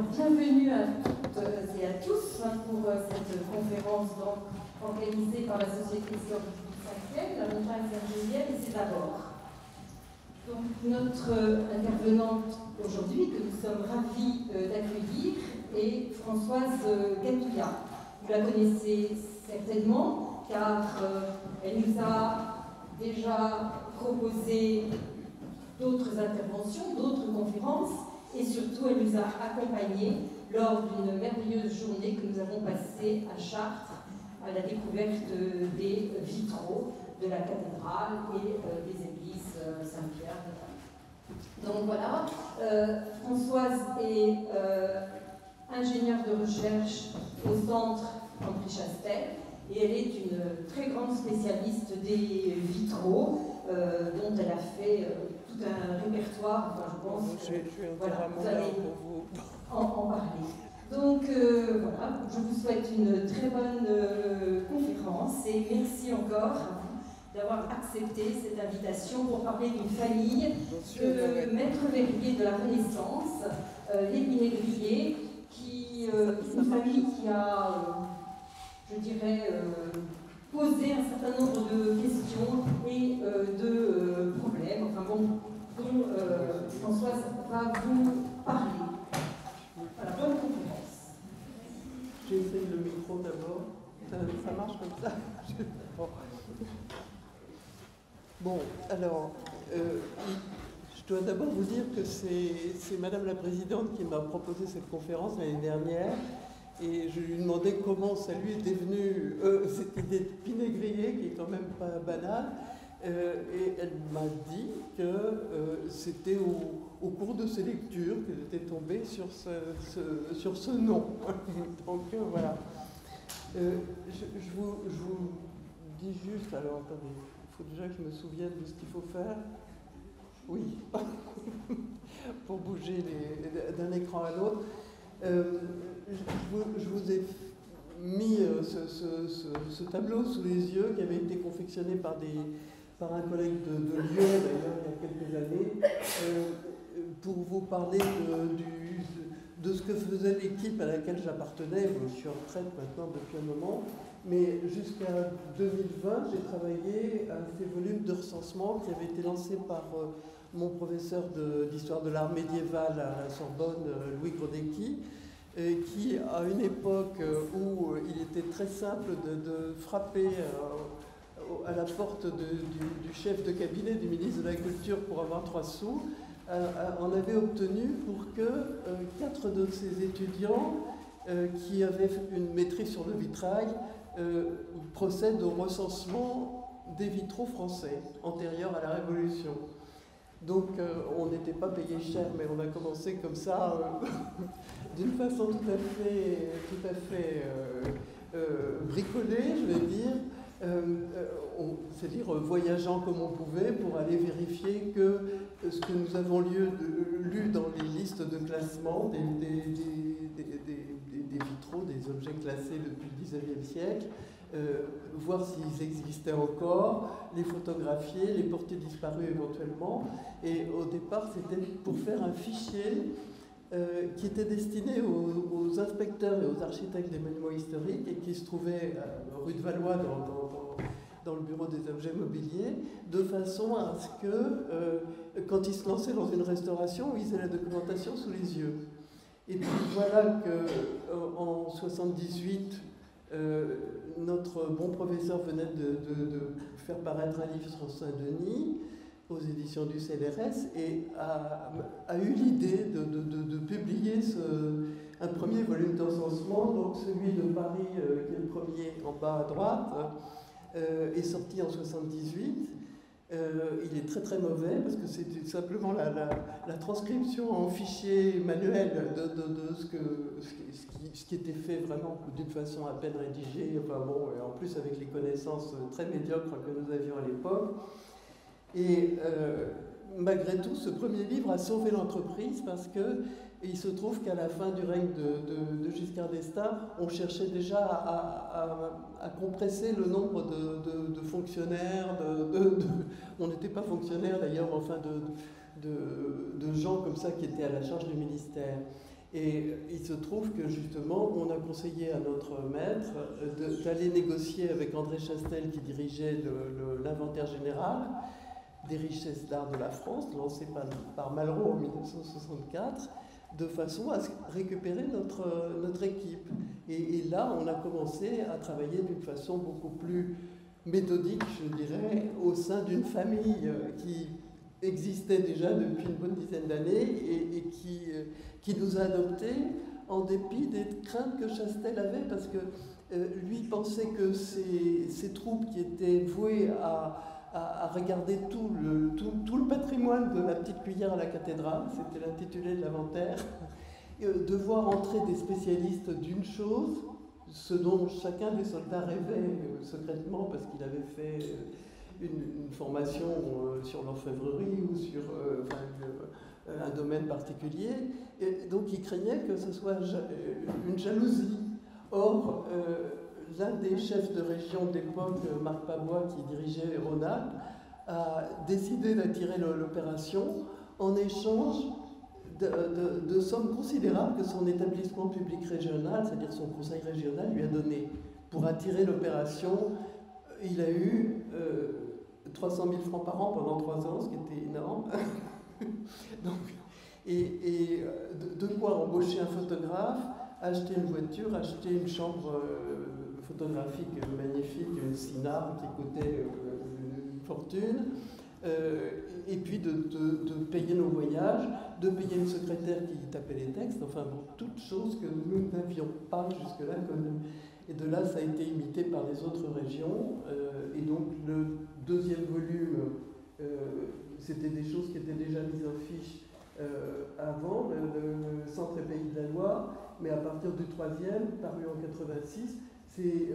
Alors, bienvenue à toutes et à tous pour cette conférence donc, organisée par la Société historique du 5e, la montagne Sainte-Geneviève et ses abords. Donc, notre intervenante aujourd'hui, que nous sommes ravis d'accueillir, est Françoise Gatouya. Vous la connaissez certainement, car elle nous a déjà proposé d'autres interventions, d'autres conférences, et surtout elle nous a accompagnés lors d'une merveilleuse journée que nous avons passée à Chartres, à la découverte des vitraux de la cathédrale et des églises Saint-Pierre. Donc voilà, Françoise est ingénieure de recherche au centre André Chastel, et elle est une très grande spécialiste des vitraux, dont elle a fait tout un répertoire, enfin je pense, voilà, vous allez en parler. Donc voilà, je vous souhaite une très bonne conférence et merci encore à vous d'avoir accepté cette invitation pour parler d'une famille de maîtres verriers de la Renaissance, les Pinégriers, qui est une famille qui a, je dirais, posé un certain nombre de questions et de problèmes, enfin bon, dont Françoise va vous parler. Voilà, bonne conférence. J'essaye le micro d'abord. Ça marche comme ça. Bon, alors, je dois d'abord vous dire que c'est Madame la Présidente qui m'a proposé cette conférence l'année dernière. Et je lui demandais comment ça lui était venu, cette idée de Pinégrier, qui est quand même pas banale. Et elle m'a dit que c'était au cours de ses lectures qu'elle était tombée sur ce nom. Donc voilà. Je vous dis juste, alors attendez, il faut déjà que je me souvienne de ce qu'il faut faire. Oui, pour bouger d'un écran à l'autre. Je vous ai mis ce tableau sous les yeux qui avait été confectionné par un collègue de Lyon, d'ailleurs, il y a quelques années, pour vous parler de ce que faisait l'équipe à laquelle j'appartenais. Je suis en retraite maintenant depuis un moment, mais jusqu'à 2020, j'ai travaillé à ces volumes de recensement qui avaient été lancés par mon professeur d'histoire de l'art médiéval à la Sorbonne, Louis Grodecki, qui, à une époque où il était très simple de frapper à la porte du chef de cabinet du ministre de la Culture pour avoir 3 sous, en avait obtenu pour que 4 de ses étudiants qui avaient une maîtrise sur le vitrail procèdent au recensement des vitraux français antérieurs à la Révolution. Donc on n'était pas payé cher, mais on a commencé comme ça, d'une façon tout à fait bricolée, je vais dire, c'est-à-dire voyageant comme on pouvait pour aller vérifier que ce que nous avons lu dans les listes de classement des vitraux, des objets classés depuis le XIXe siècle, voir s'ils existaient encore, les photographier, les porter disparus éventuellement. Et au départ, c'était pour faire un fichier qui était destiné aux inspecteurs et aux architectes des monuments historiques et qui se trouvait rue de Valois dans le bureau des objets mobiliers, de façon à ce que, quand ils se lançaient dans une restauration, ils aient la documentation sous les yeux. Et puis voilà qu'en 78, notre bon professeur venait de faire paraître un livre sur Saint-Denis aux éditions du CNRS et a eu l'idée de publier un premier volume d'encensement, donc celui de Paris, qui est le premier en bas à droite, est sorti en 78. Il est très très mauvais parce que c'est simplement la transcription en fichier manuel de ce qui était fait vraiment d'une façon à peine rédigée, enfin bon, et en plus avec les connaissances très médiocres que nous avions à l'époque. Et malgré tout, ce premier livre a sauvé l'entreprise parce qu'il se trouve qu'à la fin du règne de Giscard d'Estaing, on cherchait déjà à compresser le nombre de fonctionnaires, on n'était pas fonctionnaires d'ailleurs, enfin de gens comme ça qui étaient à la charge du ministère. Et il se trouve que justement, on a conseillé à notre maître d'aller négocier avec André Chastel, qui dirigeait l'inventaire général des richesses d'art de la France, lancé par Malraux en 1964, de façon à récupérer notre équipe. Et là, on a commencé à travailler d'une façon beaucoup plus méthodique, je dirais, au sein d'une famille qui existait déjà depuis une bonne dizaine d'années et qui nous a adoptés en dépit des craintes que Chastel avait, parce que lui pensait que ces troupes qui étaient vouées à regarder tout le patrimoine de la petite cuillère à la cathédrale, c'était l'intitulé de l'inventaire, de voir entrer des spécialistes d'une chose, ce dont chacun des soldats rêvait secrètement parce qu'il avait fait une formation sur l'orfèvrerie ou sur un domaine particulier, et donc il craignait que ce soit une jalousie. Or, l'un des chefs de région de l'époque, Marc Pavois, qui dirigeait Rhône-Alpes, a décidé d'attirer l'opération en échange de sommes considérables que son établissement public régional, c'est-à-dire son conseil régional, lui a donné. Pour attirer l'opération, il a eu 300 000 francs par an pendant 3 ans, ce qui était énorme. Donc, et de quoi embaucher un photographe, acheter une voiture, acheter une chambre photographique magnifique, une Sinar qui coûtait une fortune, et puis de payer nos voyages, de payer une secrétaire qui tapait les textes, enfin bon, toutes choses que nous n'avions pas jusque-là connues. Et de là, ça a été imité par les autres régions, et donc le deuxième volume, c'était des choses qui étaient déjà mises en fiche avant, le Centre et Pays de la Loire, mais à partir du troisième, paru en 86, c'est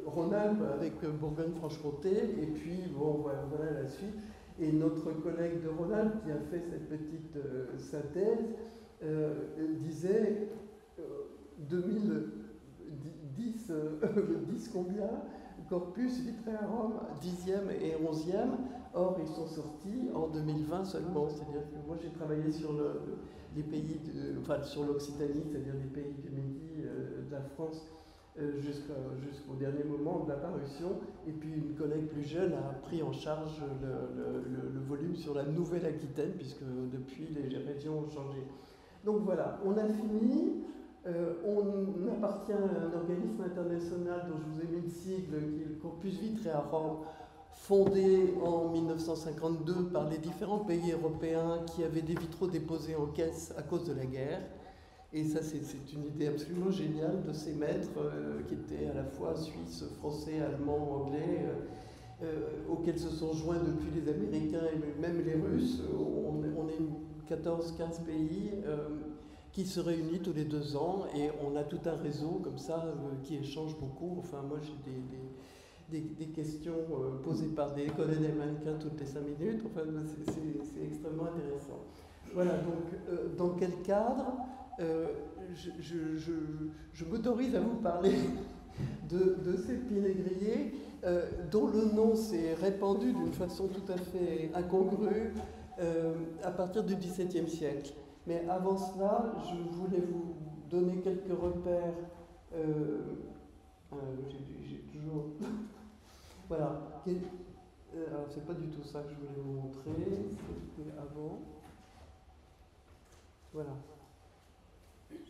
Rhône-Alpes avec Bourgogne-Franche-Comté, et puis bon, voilà la suite. Et notre collègue de Rhône-Alpes qui a fait cette petite synthèse disait 2010 combien, Corpus, Vitréarum, 10e et 11e. Or, ils sont sortis en 2020 seulement. C'est-à-dire que moi, j'ai travaillé sur les pays, sur l'Occitanie, c'est-à-dire les pays du Midi, de la France, jusqu'au dernier moment de la parution. Et puis, une collègue plus jeune a pris en charge le volume sur la Nouvelle-Aquitaine, puisque depuis, les régions ont changé. Donc voilà, on a fini. On appartient à un organisme international dont je vous ai mis le sigle, qui est le Corpus Vitréarum, fondé en 1952 par les différents pays européens qui avaient des vitraux déposés en caisse à cause de la guerre. Et ça, c'est une idée absolument géniale de ces maîtres qui étaient à la fois suisses, français, allemands, anglais, auxquels se sont joints depuis les Américains et même les Russes. On est 14-15 pays qui se réunit tous les 2 ans, et on a tout un réseau comme ça qui échange beaucoup. Enfin, moi j'ai des questions posées par des colonels américains toutes les 5 minutes. Enfin, c'est extrêmement intéressant. Voilà, donc dans quel cadre je m'autorise à vous parler de ces pinégriers dont le nom s'est répandu d'une façon tout à fait incongrue à partir du XVIIe siècle. Mais avant cela, je voulais vous donner quelques repères. J'ai toujours... voilà. Alors, c'est pas du tout ça que je voulais vous montrer. C'était avant. Voilà.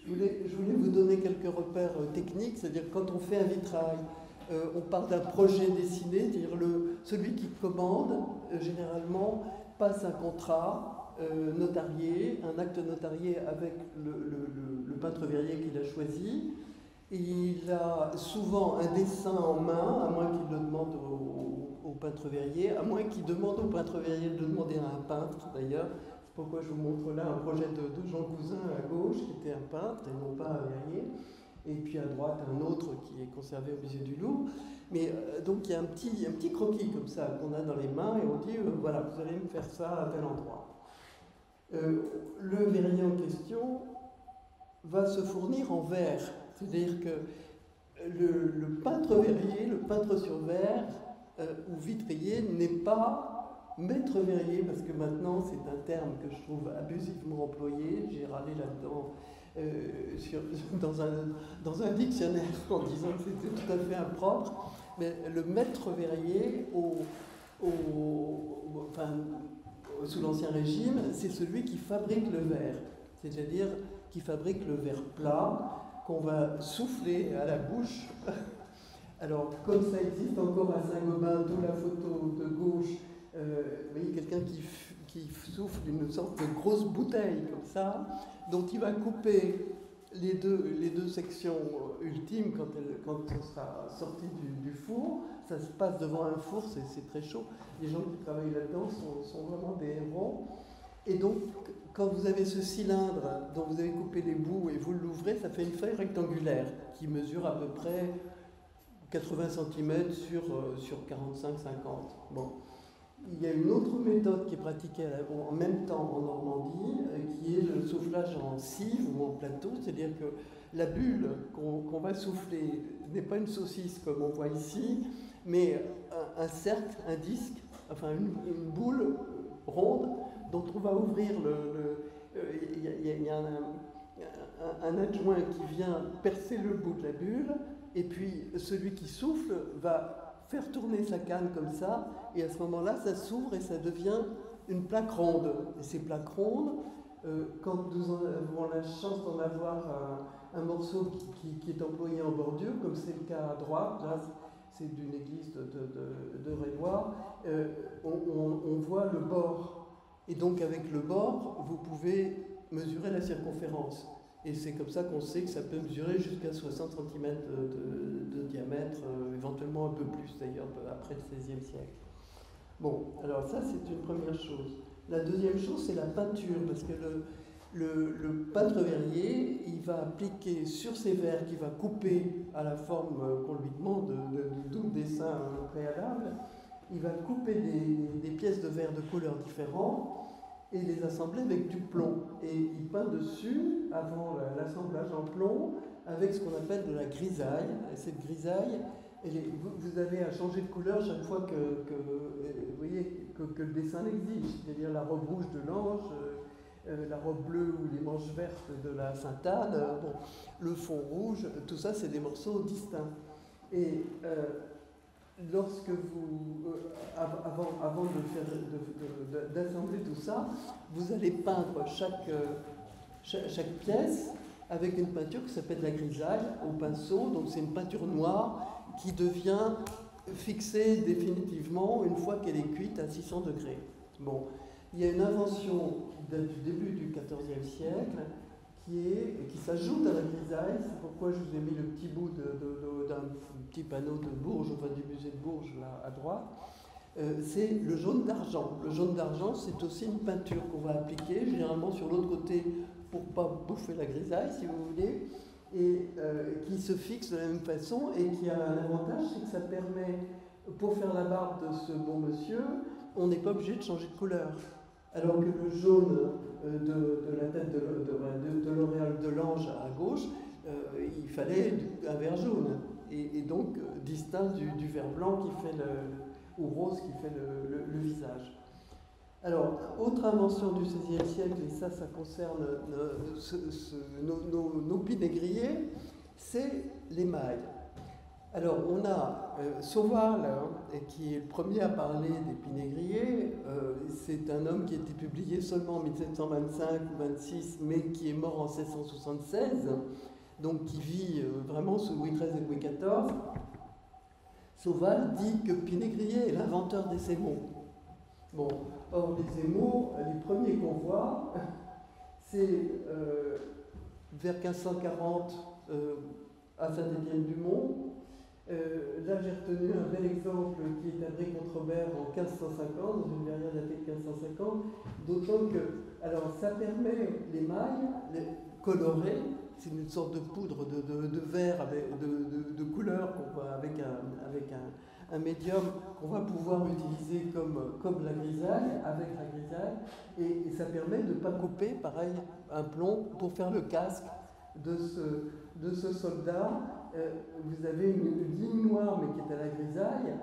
Je voulais vous donner quelques repères techniques. C'est-à-dire, quand on fait un vitrail, on part d'un projet dessiné. C'est-à-dire, celui qui commande, généralement, passe un contrat notarié, un acte notarié avec le peintre verrier qu'il a choisi. Il a souvent un dessin en main, à moins qu'il le demande au peintre verrier, à moins qu'il demande au peintre verrier de le demander à un peintre d'ailleurs. C'est pourquoi je vous montre là un projet de Jean Cousin à gauche, qui était un peintre et non pas un verrier. Et puis à droite un autre qui est conservé au musée du Louvre. Mais donc il y a un petit croquis comme ça qu'on a dans les mains, et on dit voilà, vous allez me faire ça à tel endroit. Le verrier en question va se fournir en verre, c'est-à-dire que le peintre verrier, le peintre sur verre ou vitrier n'est pas maître verrier, parce que maintenant c'est un terme que je trouve abusivement employé, j'ai râlé là-dedans dans un dictionnaire en disant que c'était tout à fait impropre, mais le maître verrier sous l'Ancien Régime, c'est celui qui fabrique le verre, c'est-à-dire qui fabrique le verre plat qu'on va souffler à la bouche. Alors, comme ça existe encore à Saint-Gobain, d'où la photo de gauche, vous voyez quelqu'un qui souffle une sorte de grosse bouteille comme ça, dont il va couper les deux sections ultimes quand ça sera sorti du four. Ça se passe devant un four, c'est très chaud. Les gens qui travaillent là-dedans sont vraiment des héros. Et donc, quand vous avez ce cylindre dont vous avez coupé les bouts et vous l'ouvrez, ça fait une feuille rectangulaire qui mesure à peu près 80 cm sur 45-50. Bon. Il y a une autre méthode qui est pratiquée en même temps en Normandie, qui est le soufflage en cive ou en plateau, c'est-à-dire que la bulle qu'on va souffler n'est pas une saucisse comme on voit ici, mais un cercle, un disque, enfin une boule ronde dont on va ouvrir il y a un adjoint qui vient percer le bout de la bulle, et puis celui qui souffle va faire tourner sa canne comme ça, et à ce moment-là, ça s'ouvre et ça devient une plaque ronde. Et ces plaques rondes, quand nous avons la chance d'en avoir un morceau qui est employé en bordure, comme c'est le cas à droite, là, c'est d'une église de Réloir, on voit le bord. Et donc avec le bord, vous pouvez mesurer la circonférence. Et c'est comme ça qu'on sait que ça peut mesurer jusqu'à 60 cm de diamètre, éventuellement un peu plus d'ailleurs, après le XVIe siècle. Bon, alors ça c'est une première chose. La deuxième chose, c'est la peinture, parce que le peintre verrier, il va appliquer sur ces verres qu'il va couper à la forme qu'on lui demande, d'où le dessin préalable, il va couper des pièces de verre de couleurs différentes et les assembler avec du plomb. Et il peint dessus, avant l'assemblage en plomb, avec ce qu'on appelle de la grisaille. Et cette grisaille, vous avez à changer de couleur chaque fois vous voyez, que le dessin l'exige. C'est-à-dire la robe rouge de l'ange, la robe bleue ou les manches vertes de la Sainte-Anne, le fond rouge, tout ça c'est des morceaux distincts. Et lorsque vous, avant d'assembler tout ça, vous allez peindre chaque pièce avec une peinture qui s'appelle la grisaille au pinceau. Donc c'est une peinture noire qui devient fixée définitivement une fois qu'elle est cuite à 600 degrés. Bon, il y a une invention du début du XIVe siècle qui s'ajoute à la grisaille. C'est pourquoi je vous ai mis le petit bout d'un petit panneau de Bourges, enfin du musée de Bourges là à droite. C'est le jaune d'argent. Le jaune d'argent, c'est aussi une peinture qu'on va appliquer généralement sur l'autre côté pour ne pas bouffer la grisaille, si vous voulez, et qui se fixe de la même façon et qui a un avantage, c'est que ça permet, pour faire la barbe de ce bon monsieur, on n'est pas obligé de changer de couleur. Alors que le jaune de la tête de l'auréole de l'ange à gauche, il fallait un vert jaune, et donc distinct du vert blanc qui fait ou rose qui fait le visage. Alors, autre invention du XVIe siècle, et ça concerne nos pinégriers, c'est l'émail. Alors, on a Sauval, qui est le premier à parler des pinégriers. C'est un homme qui a été publié seulement en 1725 ou 26, mais qui est mort en 1676, donc qui vit vraiment sous Louis XIII et Louis XIV. Sauval dit que Pinégrier est l'inventeur des émaux. Bon, or les émaux, les premiers qu'on voit, c'est vers 1540 à Saint-Étienne-du-Mont. Là, j'ai retenu un bel exemple qui est à Brie-Contrebert en 1550, dans une verrière datée de 1550, d'autant que, alors, ça permet l'émail coloré, c'est une sorte de poudre de verre de couleur avec un médium qu'on va pouvoir utiliser comme la grisaille, avec la grisaille, et ça permet de ne pas couper, pareil, un plomb pour faire le casque de ce soldat. Vous avez une ligne noire, mais qui est à la grisaille,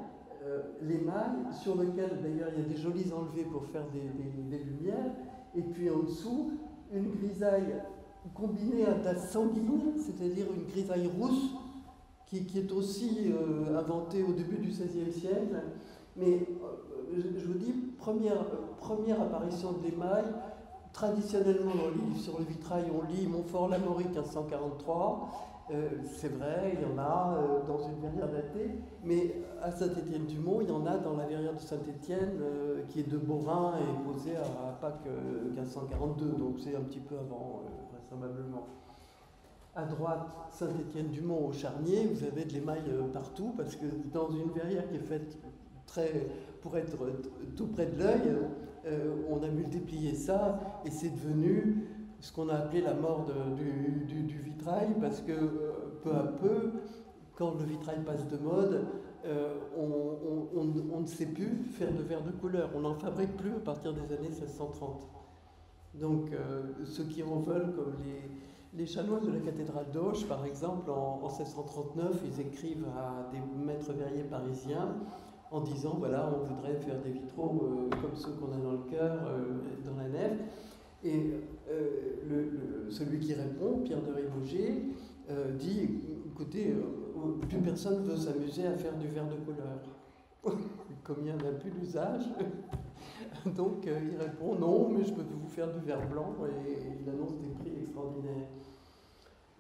l'émail, sur lequel d'ailleurs il y a des jolis enlevés pour faire des lumières, et puis en dessous, une grisaille combinée à tasse sanguine, c'est-à-dire une grisaille rousse, qui est aussi inventée au début du XVIe siècle. Mais je vous dis, première apparition de l'émail. Traditionnellement, sur le vitrail, on lit Montfort-l'Amaury 1543. C'est vrai, il y en a dans une verrière datée, mais à Saint-Étienne-du-Mont, il y en a dans la verrière de Saint-Étienne, qui est de Beaurain et posée à Pâques 1542, donc c'est un petit peu avant, vraisemblablement. À droite, Saint-Étienne-du-Mont au Charnier, vous avez de l'émail partout, parce que dans une verrière qui est faite pour être tout près de l'œil, on a multiplié ça et c'est devenu ce qu'on a appelé la mort du vitrail, parce que peu à peu, quand le vitrail passe de mode, on ne sait plus faire de verre de couleur. On n'en fabrique plus à partir des années 1630. Donc ceux qui en veulent, comme les chanoines de la cathédrale d'Auch, par exemple, en 1639, ils écrivent à des maîtres verriers parisiens en disant, voilà, on voudrait faire des vitraux comme ceux qu'on a dans le chœur, dans la nef. Et celui qui répond, Pierre de Ribauger, dit, écoutez, plus personne ne veut s'amuser à faire du verre de couleur. Comme il n'y en a plus d'usage. Donc il répond, non, mais je peux vous faire du verre blanc, et il annonce des prix extraordinaires.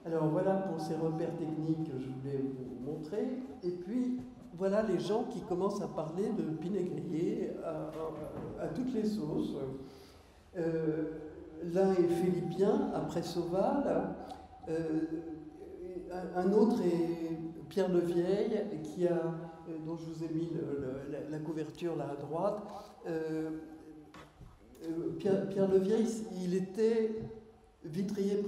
Alors voilà pour ces repères techniques que je voulais vous montrer. Et puis, voilà les gens qui commencent à parler de Pinet-Grillet à toutes les sauces. L'un est philippien, après Sauval. Un autre est Pierre Levieille, dont je vous ai mis la couverture là à droite. Pierre Levieille, il était vitrier,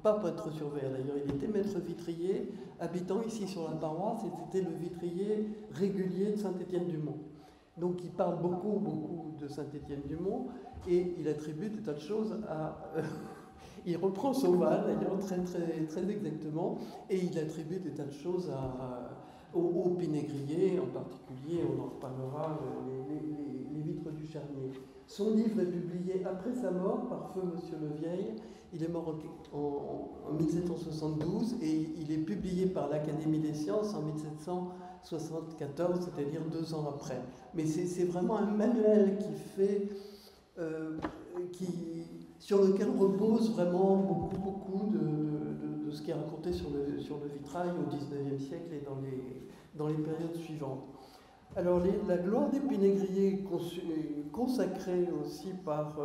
pas peintre sur verre d'ailleurs, il était maître vitrier, habitant ici sur la paroisse, et c'était le vitrier régulier de Saint-Étienne-du-Mont. Donc il parle beaucoup de Saint-Étienne-du-Mont, et il attribue des tas de choses à... il reprend Sauval d'ailleurs très exactement, et il attribue des tas de choses au Pinet-Grillet, en particulier, on en reparlera, les vitres du Charnier. Son livre est publié après sa mort par feu Monsieur Levieille. Il est mort en 1772 et il est publié par l'Académie des sciences en 1774, c'est-à-dire 2 ans après. Mais c'est vraiment un manuel sur lequel repose vraiment beaucoup de ce qui est raconté sur le vitrail au XIXe siècle et dans les périodes suivantes. Alors la gloire des Pinet-Grillet est consacrée aussi par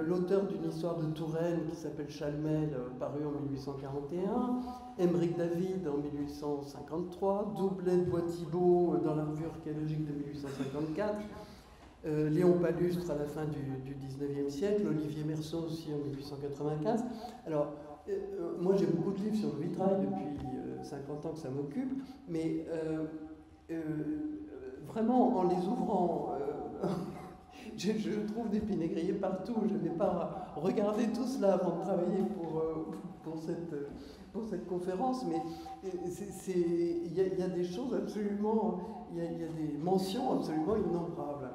l'auteur d'une histoire de Touraine qui s'appelle Chalmel, paru en 1841, Émeric David en 1853, Doublet de Bois-Thibault dans la revue archéologique de 1854, Léon Palustre à la fin du XIXe siècle, Olivier Merceau aussi en 1895. Alors, moi j'ai beaucoup de livres sur le vitrail depuis 50 ans que ça m'occupe, mais vraiment en les ouvrant, je trouve des Pinet-Grillet partout. Je n'ai pas regardé tout cela avant de travailler pour cette conférence, mais il y a des choses absolument, il y a des mentions absolument innombrables.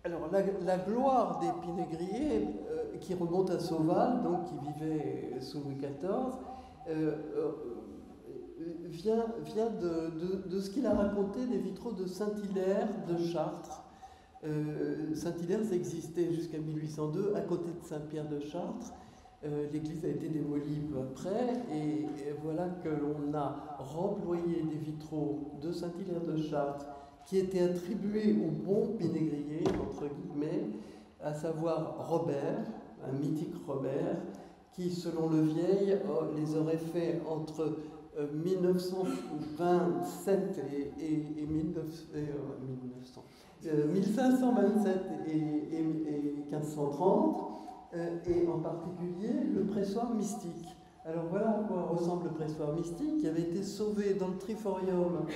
Alors la gloire des Pinet-Grillet, qui remonte à Sauval, donc qui vivait sous Louis XIV, vient de ce qu'il a raconté des vitraux de Saint-Hilaire de Chartres. Saint-Hilaire, ça existait jusqu'à 1802, à côté de Saint-Pierre de Chartres. L'église a été démolie peu après, et voilà que l'on a remployé des vitraux de Saint-Hilaire de Chartres qui étaient attribués au bon Pinet-Grillet, entre guillemets, à savoir Robert, un mythique Robert, qui, selon Levieille, les aurait fait entre 1927 et 1527 et 1530, et en particulier le pressoir mystique. Alors voilà à quoi ressemble le pressoir mystique, qui avait été sauvé dans le triforium,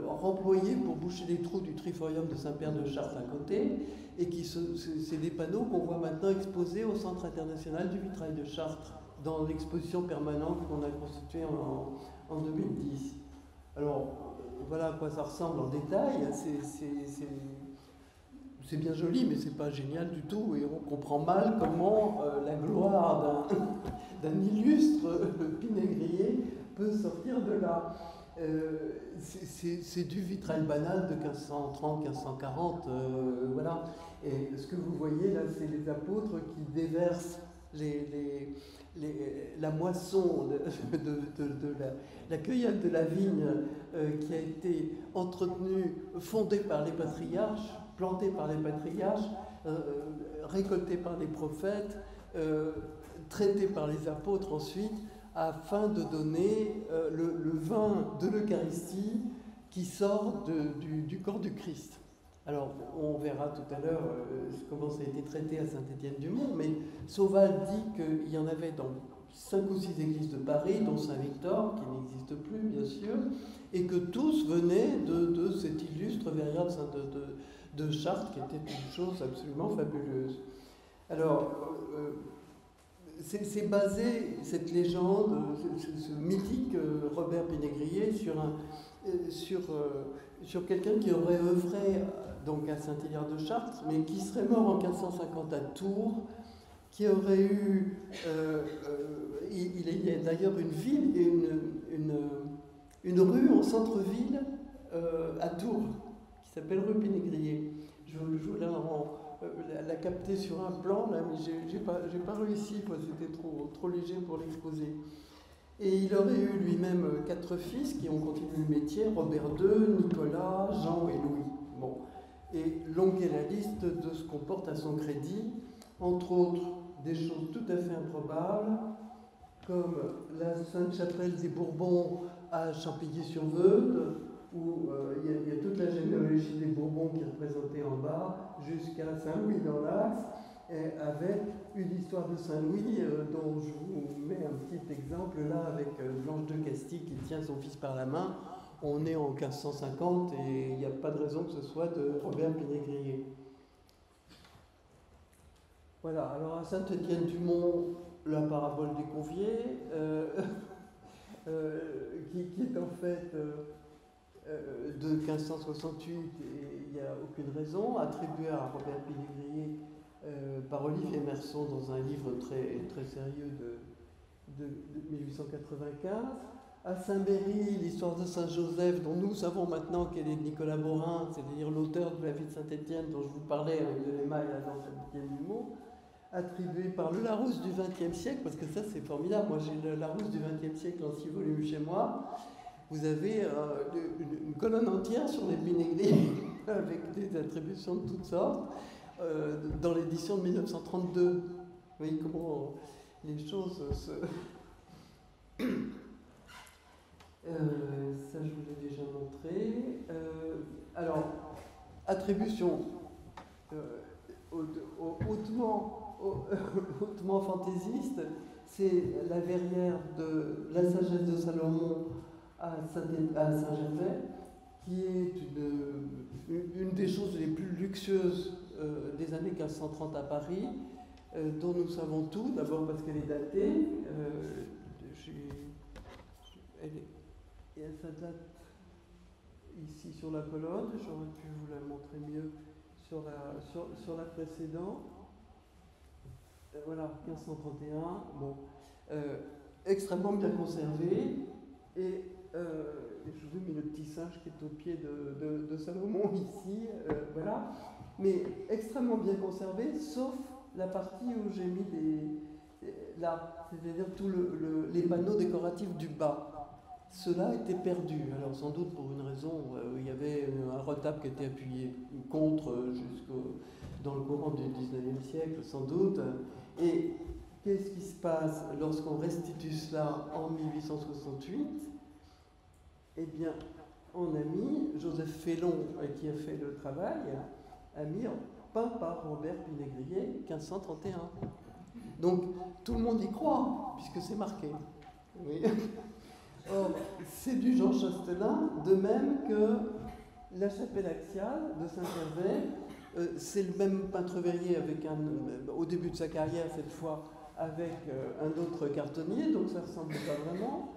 remployé pour boucher les trous du triforium de Saint-Pierre de Chartres à côté, et c'est des panneaux qu'on voit maintenant exposés au Centre international du vitrail de Chartres, dans l'exposition permanente qu'on a constituée en 2010. Alors, voilà à quoi ça ressemble en détail. c'est bien joli, mais c'est pas génial du tout, et on comprend mal comment la gloire d'un illustre pinaigrier peut sortir de là. C'est du vitrail banal de 1530-1540, voilà. Et ce que vous voyez là, c'est les apôtres qui déversent la moisson de la cueillette de la vigne qui a été entretenue, fondée par les patriarches, plantée par les patriarches, récoltée par les prophètes, traitée par les apôtres ensuite, afin de donner le vin de l'Eucharistie qui sort du corps du Christ. Alors, on verra tout à l'heure comment ça a été traité à Saint-Étienne-du-Mont, mais Sauval dit qu'il y en avait dans 5 ou 6 églises de Paris, dont Saint-Victor, qui n'existe plus, bien sûr, et que tous venaient de cet illustre Viriat de Chartres, qui était une chose absolument fabuleuse. Alors, c'est basé, cette légende, ce mythique Robert Pinaigrier, sur quelqu'un qui aurait œuvré donc à Saint-Hilaire de Chartres, mais qui serait mort en 1550 à Tours, qui aurait eu... il y a d'ailleurs une ville et une rue en centre-ville à Tours, qui s'appelle rue Pinaigrier. Je voulais la capter sur un plan, là, mais j'ai pas réussi, c'était trop léger pour l'exposer. Et il aurait eu lui-même 4 fils qui ont continué le métier, Robert II, Nicolas, Jean et Louis. Bon. Et longue est la liste de ce qu'on porte à son crédit, entre autres des choses tout à fait improbables, comme la Sainte-Chapelle des Bourbons à Champigny-sur-Veude, où il y a toute la généalogie des Bourbons qui est représentée en bas, jusqu'à Saint-Louis dans l'Axe, avec une histoire de Saint-Louis dont je vous mets un petit exemple là, avec Blanche de Castille qui tient son fils par la main. On est en 1550 et il n'y a pas de raison que ce soit de Robert Pinaigrier. Voilà, alors à Saint-Étienne-du-Mont, la parabole des Conviés, qui est en fait de 1568, et il n'y a aucune raison, attribuée à Robert Pinaigrier par Olivier Merson dans un livre très, très sérieux de 1895. À Saint-Méry, l'histoire de Saint-Joseph, dont nous savons maintenant qu'elle est de Nicolas Morin, c'est-à-dire l'auteur de la vie de Saint-Étienne dont je vous parlais avec de l'émail dans Saint-Étienne-du-Mont, attribué par le Larousse du XXe siècle, parce que ça c'est formidable, moi j'ai le Larousse du XXe siècle en 6 volumes chez moi, vous avez une colonne entière sur les Pinaigriers, avec des attributions de toutes sortes, dans l'édition de 1932. Vous voyez comment les choses se... ça je vous l'ai déjà montré. Alors, attribution hautement fantaisiste, c'est la verrière de la sagesse de Salomon à Saint-Gervais, qui est une des choses les plus luxueuses des années 1530 à Paris, dont nous savons tout, d'abord parce qu'elle est datée, et ça date ici sur la colonne, j'aurais pu vous la montrer mieux sur la précédente. Voilà, 1531, bon, extrêmement bien conservé, et je vous ai mis le petit singe qui est au pied de Salomon ici, voilà, mais extrêmement bien conservé, sauf la partie où j'ai mis là, c'est-à-dire tous les panneaux décoratifs du bas. Cela était perdu, alors sans doute pour une raison, il y avait un retable qui était appuyé contre dans le courant du 19e siècle, sans doute. Et qu'est-ce qui se passe lorsqu'on restitue cela en 1868? Eh bien, on a mis, Joseph Félon, qui a fait le travail, a mis peint par Robert Pinaigrier, 1531. Donc, tout le monde y croit, puisque c'est marqué. Oui. Or, c'est du Jean Chastelin, de même que la chapelle axiale de Saint-Gervais. C'est le même peintre verrier avec au début de sa carrière, cette fois, avec un autre cartonnier, donc ça ne ressemble pas vraiment.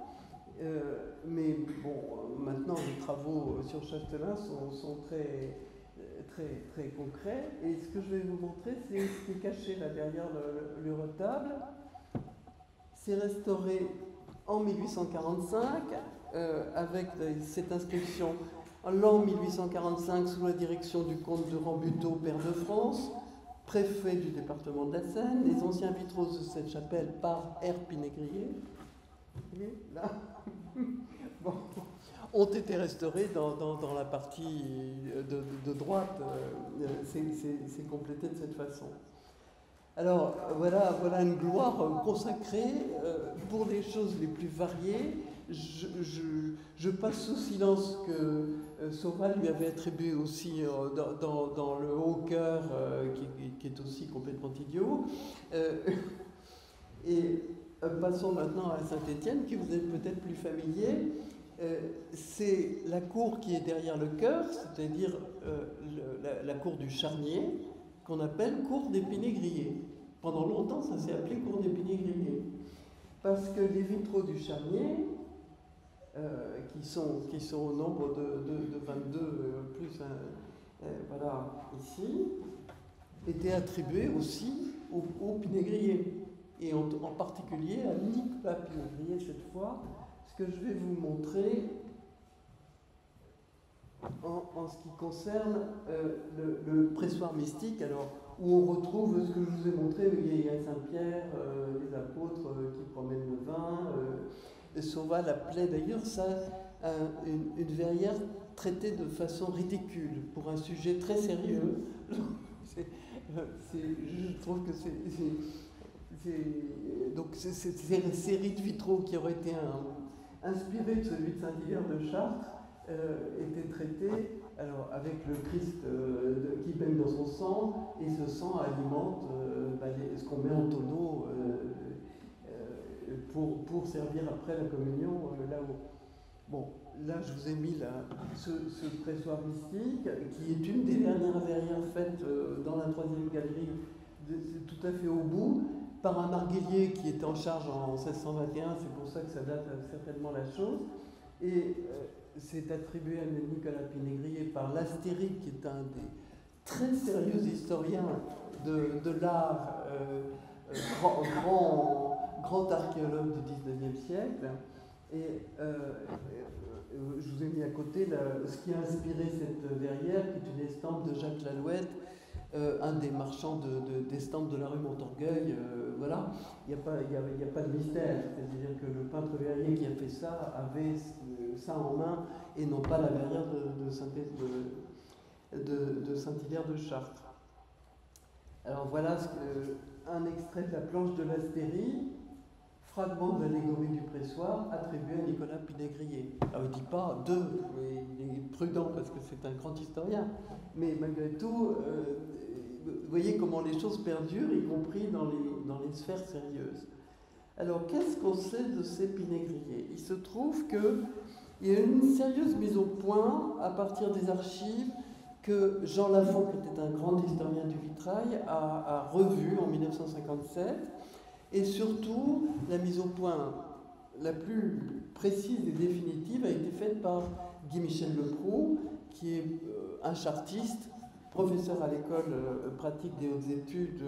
Mais bon, maintenant, les travaux sur Chastelin sont très, très, très concret. Et ce que je vais vous montrer, c'est ce qui est caché là derrière le retable. C'est restauré en 1845 avec cette inscription en l'an 1845 sous la direction du comte de Rambuteau, pair de France, préfet du département de la Seine. Les anciens vitraux de cette chapelle par R. Pinégrier, là, bon, ont été restaurés dans la partie de droite. C'est complété de cette façon. Alors voilà une gloire consacrée pour les choses les plus variées. Je passe sous silence que Sauval lui avait attribué aussi dans le haut cœur, qui est aussi complètement idiot. Et passons maintenant à Saint-Étienne, qui vous est peut-être plus familier. C'est la cour qui est derrière le chœur, c'est-à-dire la cour du Charnier, qu'on appelle cour des Pinégriers. Pendant longtemps, ça s'est appelé cour des Pinégriers. Parce que les vitraux du Charnier, qui sont au nombre de 22 plus voilà, ici, étaient attribués aussi aux Pinégriers. Et en particulier à Nicolas Pinégrier cette fois, ce que je vais vous montrer en ce qui concerne le pressoir mystique, alors, où on retrouve ce que je vous ai montré, il y a Saint-Pierre, les apôtres qui promènent le vin. Sauval appelait d'ailleurs ça une verrière traitée de façon ridicule pour un sujet très sérieux. Je trouve que donc ces séries de vitraux qui auraient été inspirés de celui de Saint-Hilaire de Chartres étaient traités alors, avec le Christ qui baigne dans son sang, et ce sang alimente ce qu'on met en tonneau pour servir après la communion là-haut. Bon, là je vous ai mis ce pressoir mystique, qui est une des dernières verrières faites dans la 3e galerie, tout à fait au bout, par un marguillier qui était en charge en 1621, c'est pour ça que ça date certainement la chose. Et c'est attribué à Nicolas Pinégrier par l'Astérique, qui est un des très sérieux historiens de l'art, grand archéologue du 19e siècle. Et je vous ai mis à côté ce qui a inspiré cette verrière, qui est une estampe de Jacques Lalouette, un des marchands d'estampes de la rue Montorgueil. Voilà, il n'y a pas de mystère. C'est-à-dire que le peintre verrier qui a fait ça avait ça en main, et non pas la verrière de Saint-Hilaire de Chartres. Alors voilà un extrait de la planche de l'Astérie, fragment de l'allégorie du pressoir, attribué à Nicolas Pinégrier. Alors il ne dit pas deux, mais il est prudent parce que c'est un grand historien. Mais malgré tout, vous voyez comment les choses perdurent, y compris dans les sphères sérieuses. Alors qu'est-ce qu'on sait de ces Pinégriers? Il se trouve qu'il y a une sérieuse mise au point à partir des archives que Jean Lafont, qui était un grand historien du vitrail, a revu en 1957. Et surtout, la mise au point la plus précise et définitive a été faite par Guy-Michel Leproux, qui est un chartiste, professeur à l'école pratique des hautes études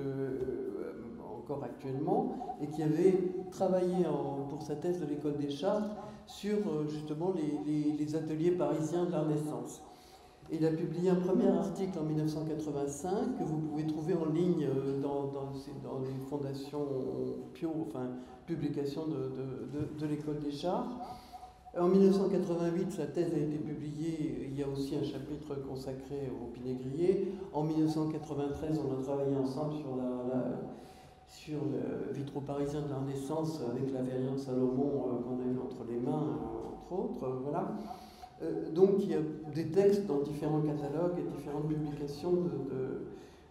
encore actuellement, et qui avait travaillé pour sa thèse de l'école des Chartres sur justement les ateliers parisiens de la Renaissance. Et il a publié un premier article en 1985 que vous pouvez trouver en ligne dans les fondations Pio, enfin publications de l'école des Chartres. En 1988, sa thèse a été publiée, il y a aussi un chapitre consacré au Pinégrier. En 1993, on a travaillé ensemble sur le vitraux parisien de la Renaissance avec la verrière de Salomon qu'on a eu entre les mains, entre autres. Voilà. Donc il y a des textes dans différents catalogues et différentes publications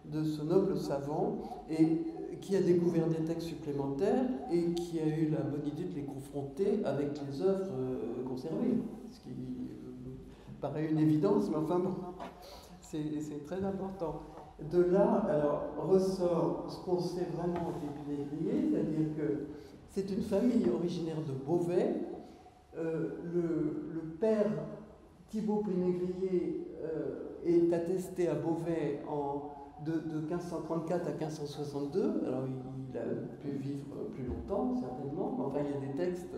de ce noble savant, et qui a découvert des textes supplémentaires et qui a eu la bonne idée de les confronter avec les œuvres conservées, ce qui paraît une évidence, mais enfin bon, c'est très important. De là, alors, ressort ce qu'on sait vraiment des Pinégriers, c'est-à-dire que c'est une famille originaire de Beauvais. Le père Thibaut Pinégrier est attesté à Beauvais de 1534 à 1562. Alors il a pu vivre plus longtemps, certainement, mais enfin il y a des textes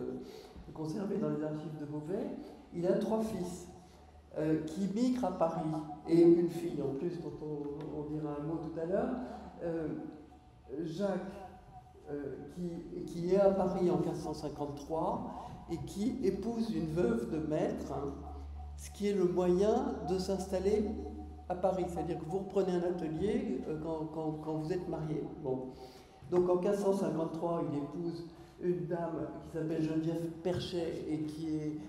conservés dans les archives de Beauvais. Il a 3 fils qui migrent à Paris, et une fille en plus, dont on dira un mot tout à l'heure. Jacques, qui est à Paris en 1553 et qui épouse une veuve de maître, ce qui est le moyen de s'installer à Paris. C'est-à-dire que vous reprenez un atelier quand vous êtes marié. Bon. Donc en 1553, il épouse une dame qui s'appelle Geneviève Perchet et qui est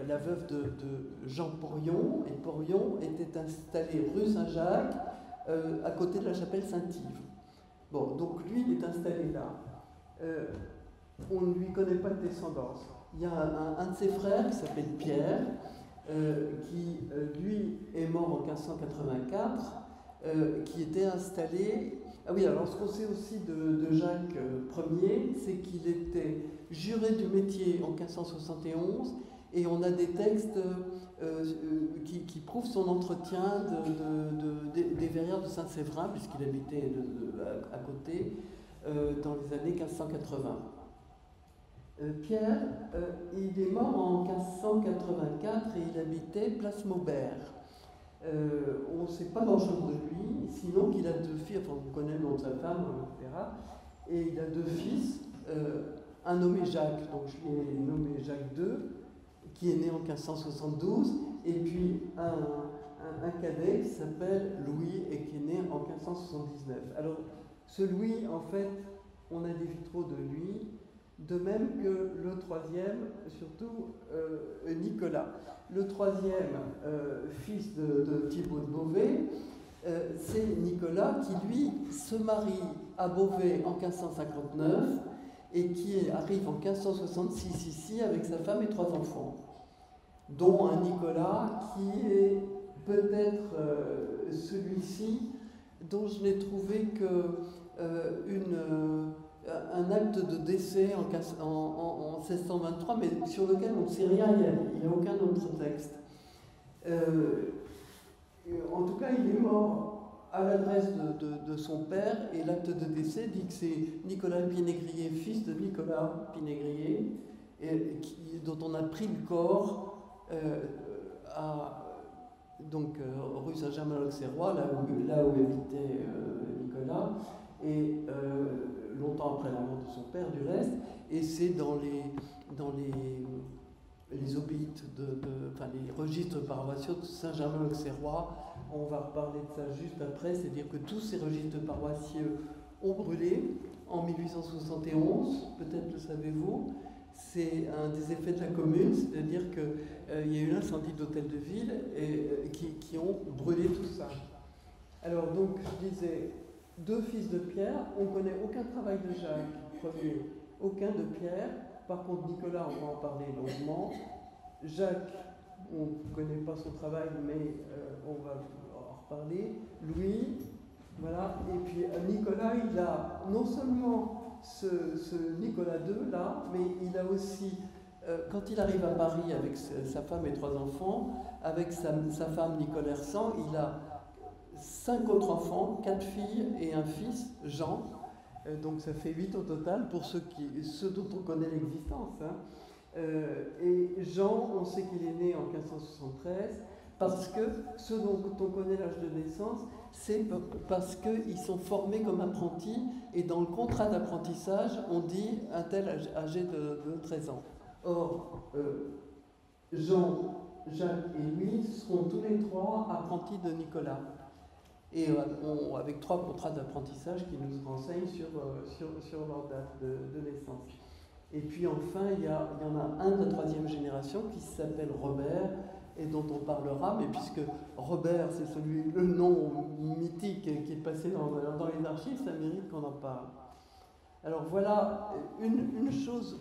la veuve de Jean Porion. Et Porion était installé rue Saint-Jacques, à côté de la chapelle Saint-Yves. Bon, donc lui, il est installé là. On ne lui connaît pas de descendance. Il y a un de ses frères qui s'appelle Pierre, qui, lui, est mort en 1584, qui était installé... Ah oui, alors ce qu'on sait aussi de Jacques Ier, c'est qu'il était juré du métier en 1571, et on a des textes qui prouvent son entretien des verrières de Saint-Séverin, puisqu'il habitait à côté, dans les années 1580. Pierre, il est mort en 1584 et il habitait Place Maubert. On ne sait pas grand-chose de lui, sinon qu'il a 2 filles, enfin on connaît le nom de sa femme, etc. Et il a 2 fils, un nommé Jacques, donc je l'ai nommé Jacques II, qui est né en 1572, et puis un cadet qui s'appelle Louis et qui est né en 1579. Alors ce Louis, en fait, on a des vitraux de lui, de même que le 3e, surtout Nicolas. Le 3e fils de Thibaut de Beauvais, c'est Nicolas qui, lui, se marie à Beauvais en 1559 et qui arrive en 1566 ici avec sa femme et 3 enfants, dont un Nicolas qui est peut-être celui-ci dont je n'ai trouvé que un acte de décès en 1623, mais sur lequel on ne sait rien, il n'y a aucun autre texte. En tout cas, il est mort à l'adresse de son père, et l'acte de décès dit que c'est Nicolas Pinégrier, fils de Nicolas Pinégrier, dont on a pris le corps rue Saint-Germain-l'Auxerrois, là où habitait Nicolas, et longtemps après la mort de son père, du reste, et c'est dans les obits, les registres paroissiaux de Saint-Germain-l'Auxerrois. On va reparler de ça juste après, c'est-à-dire que tous ces registres paroissiaux ont brûlé en 1871, peut-être le savez-vous. C'est un des effets de la Commune, c'est-à-dire qu'il y a eu l'incendie d'hôtel de ville qui ont brûlé tout ça. Alors donc, je disais, 2 fils de Pierre, on ne connaît aucun travail de Jacques Ier, aucun de Pierre. Par contre, Nicolas, on va en parler longuement. Jacques, on ne connaît pas son travail, mais on va en reparler. Louis, voilà. Et puis Nicolas, il a non seulement ce Nicolas II là, mais il a aussi, quand il arrive à Paris avec sa femme et 3 enfants, avec sa femme Nicole Hersan, il a 5 autres enfants, 4 filles et un fils, Jean. Donc ça fait 8 au total pour ceux dont on connaît l'existence. Et Jean, on sait qu'il est né en 1573, parce que ceux dont on connaît l'âge de naissance, c'est parce qu'ils sont formés comme apprentis, et dans le contrat d'apprentissage, on dit un tel âgé de 13 ans. Or, Jean, Jacques et Louis seront tous les 3 apprentis de Nicolas. Et avec 3 contrats d'apprentissage qui nous renseignent sur leur date de naissance. Et puis enfin, il y en a un de la 3e génération qui s'appelle Robert, et dont on parlera, mais puisque Robert, c'est le nom mythique qui est passé dans les archives, ça mérite qu'on en parle. Alors voilà, une chose,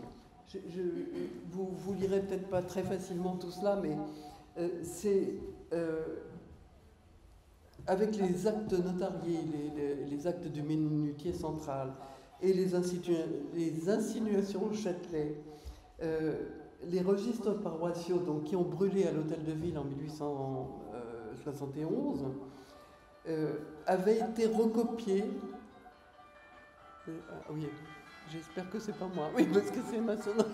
vous lirez peut-être pas très facilement tout cela, mais c'est... avec les actes notariés, les actes du minutier central et les insinuations au Châtelet, les registres paroissiaux qui ont brûlé à l'hôtel de ville en 1870, 71, avait été recopié. Oui, j'espère que c'est pas moi. Oui, parce que c'est ma sonnerie.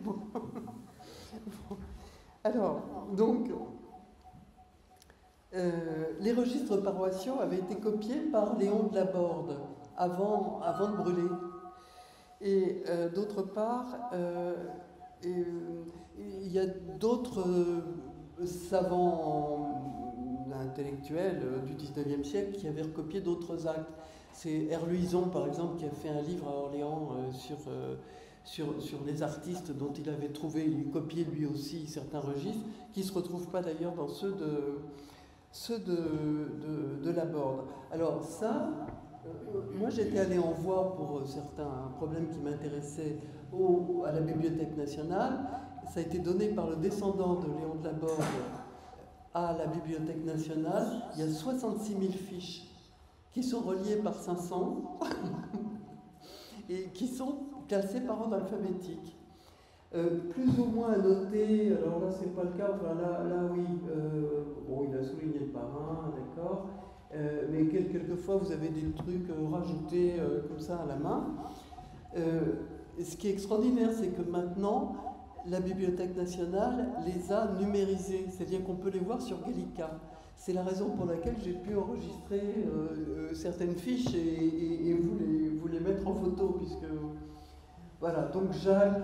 Bon. Alors, donc, les registres paroissiaux avaient été copiés par Léon de Laborde avant de brûler. Et d'autre part, il y a d'autres savants intellectuels du 19e siècle qui avaient recopié d'autres actes. C'est Herluison, par exemple, qui a fait un livre à Orléans sur les artistes dont il avait copié lui aussi certains registres, qui ne se retrouvent pas d'ailleurs dans ceux de Laborde. Alors ça, moi j'étais allé en voir pour certains problèmes qui m'intéressaient à la Bibliothèque nationale. Ça a été donné par le descendant de Léon de Laborde à la Bibliothèque nationale. Il y a 66 000 fiches qui sont reliées par 500 et qui sont classées par ordre alphabétique. Plus ou moins annoté, alors là c'est pas le cas, enfin là oui, bon il a souligné le parrain, d'accord, mais quelquefois vous avez des trucs rajoutés comme ça à la main. Ce qui est extraordinaire, c'est que maintenant, la Bibliothèque nationale les a numérisés, c'est-à-dire qu'on peut les voir sur Gallica. C'est la raison pour laquelle j'ai pu enregistrer certaines fiches et vous les mettre en photo, puisque... Voilà, donc Jacques,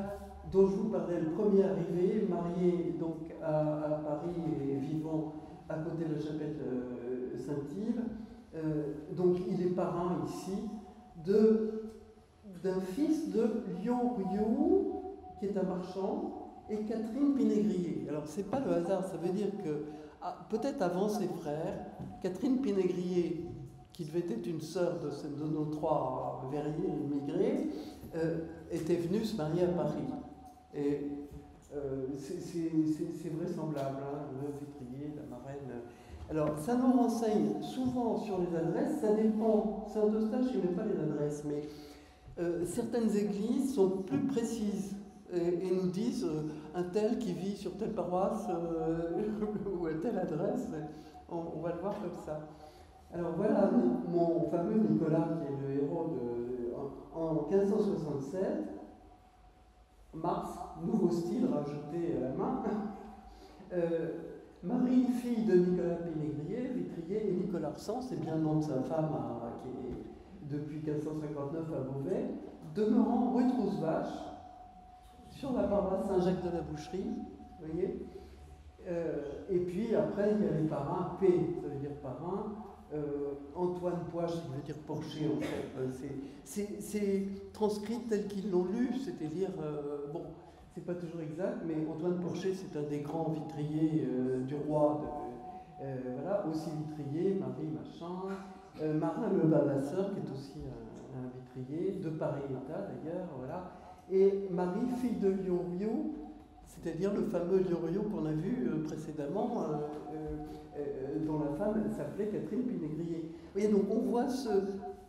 dont je vous parlais, le premier arrivé, marié donc à Paris et vivant à côté de la chapelle Saint-Yves. Donc il est parrain ici d'un fils de Lion Rioux, qui est un marchand, et Catherine Pinégrier. Alors c'est pas le hasard, ça veut dire que peut-être avant ses frères, Catherine Pinégrier, qui devait être une sœur de nos trois verriers immigrés, était venue se marier à Paris. Et c'est vraisemblable, hein, le vitrier, la marraine. Alors, ça nous renseigne souvent sur les adresses, ça dépend. C'est un Eustache qui ne met pas les adresses, mais certaines églises sont plus précises et nous disent un tel qui vit sur telle paroisse ou à telle adresse. On va le voir comme ça. Alors voilà mon fameux Nicolas, qui est le héros en 1567, mars, nouveau style rajouté à la main. Marie, fille de Nicolas Pinégrier, vitrier, et Nicolas Arsan, c'est bien le nom de sa femme qui est depuis 1559 à Beauvais, demeurant rue Trousse-Vache, sur la paroisse Saint-Jacques de la Boucherie, vous voyez. Et puis après, il y a les parrains, P, ça veut dire parrain, Antoine Poche, qui veut dire Porcher, en fait. C'est transcrit tel qu'ils l'ont lu, c'est-à-dire, bon, c'est pas toujours exact, mais Antoine Porcher, c'est un des grands vitriers du roi, voilà, aussi vitrier, Marie Machin, Marin Le Bavasseur, qui est aussi un vitrier, de Paris-État d'ailleurs, voilà, et Marie, fille de Lion-Rioux, c'est-à-dire le fameux Lion-Rioux qu'on a vu précédemment, dont la femme s'appelait Catherine Pinégrier. Vous voyez, donc on voit